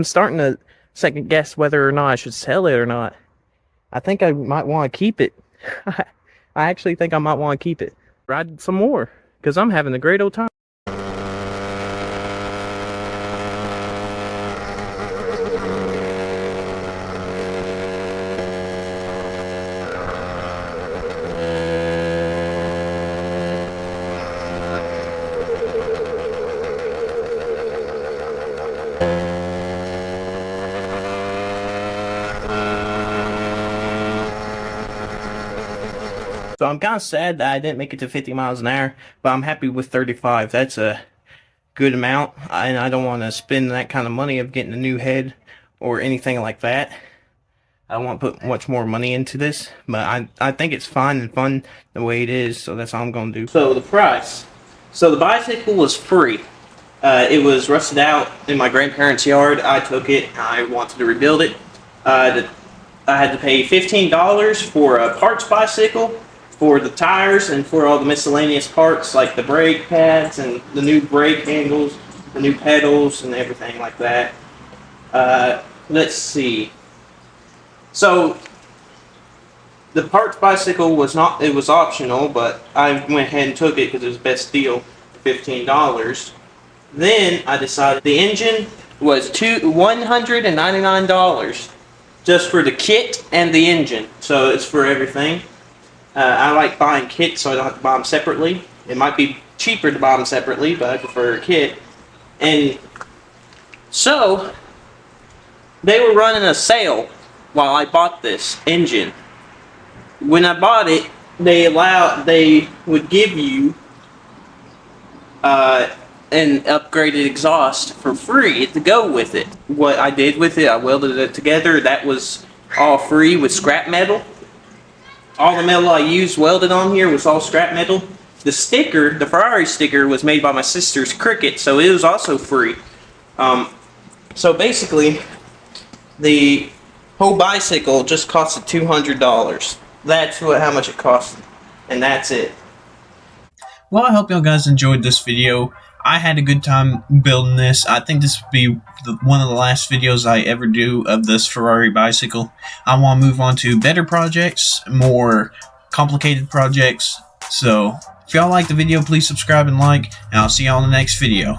starting to second guess whether or not I should sell it or not. I think I might want to keep it. I actually think I might want to keep it. Ride some more because I'm having a great old time. So I'm kind of sad that I didn't make it to 50 miles an hour, but I'm happy with 35. That's a good amount, and I don't want to spend that kind of money of getting a new head or anything like that. I don't want to put much more money into this, but I think it's fine and fun the way it is, so that's all I'm going to do. So the price. So the bicycle was free. It was rusted out in my grandparents' yard. I took it. I wanted to rebuild it. I had to pay $15 for a parts bicycle, for the tires, and for all the miscellaneous parts like the brake pads and the new brake handles, the new pedals, and everything like that. Let's see. So the parts bicycle was not, it was optional, but I went ahead and took it because it was the best deal for $15. Then I decided the engine was $199 just for the kit and the engine. So it's for everything. I like buying kits so I don't have to buy them separately. It might be cheaper to buy them separately, but I prefer a kit. And so they were running a sale while I bought this engine. When I bought it, they would give you an upgraded exhaust for free to go with it. What I did with it, I welded it together. That was all free with scrap metal. All the metal I used welded on here was all scrap metal. The sticker, the Ferrari sticker, was made by my sister's Cricket, so it was also free. So basically, the whole bicycle just costed $200. That's how much it cost, and that's it. Well, I hope y'all guys enjoyed this video. I had a good time building this. I think this would be one of the last videos I ever do of this Ferrari bicycle. I want to move on to better projects, more complicated projects. So, if y'all like the video, please subscribe and like, and I'll see y'all in the next video.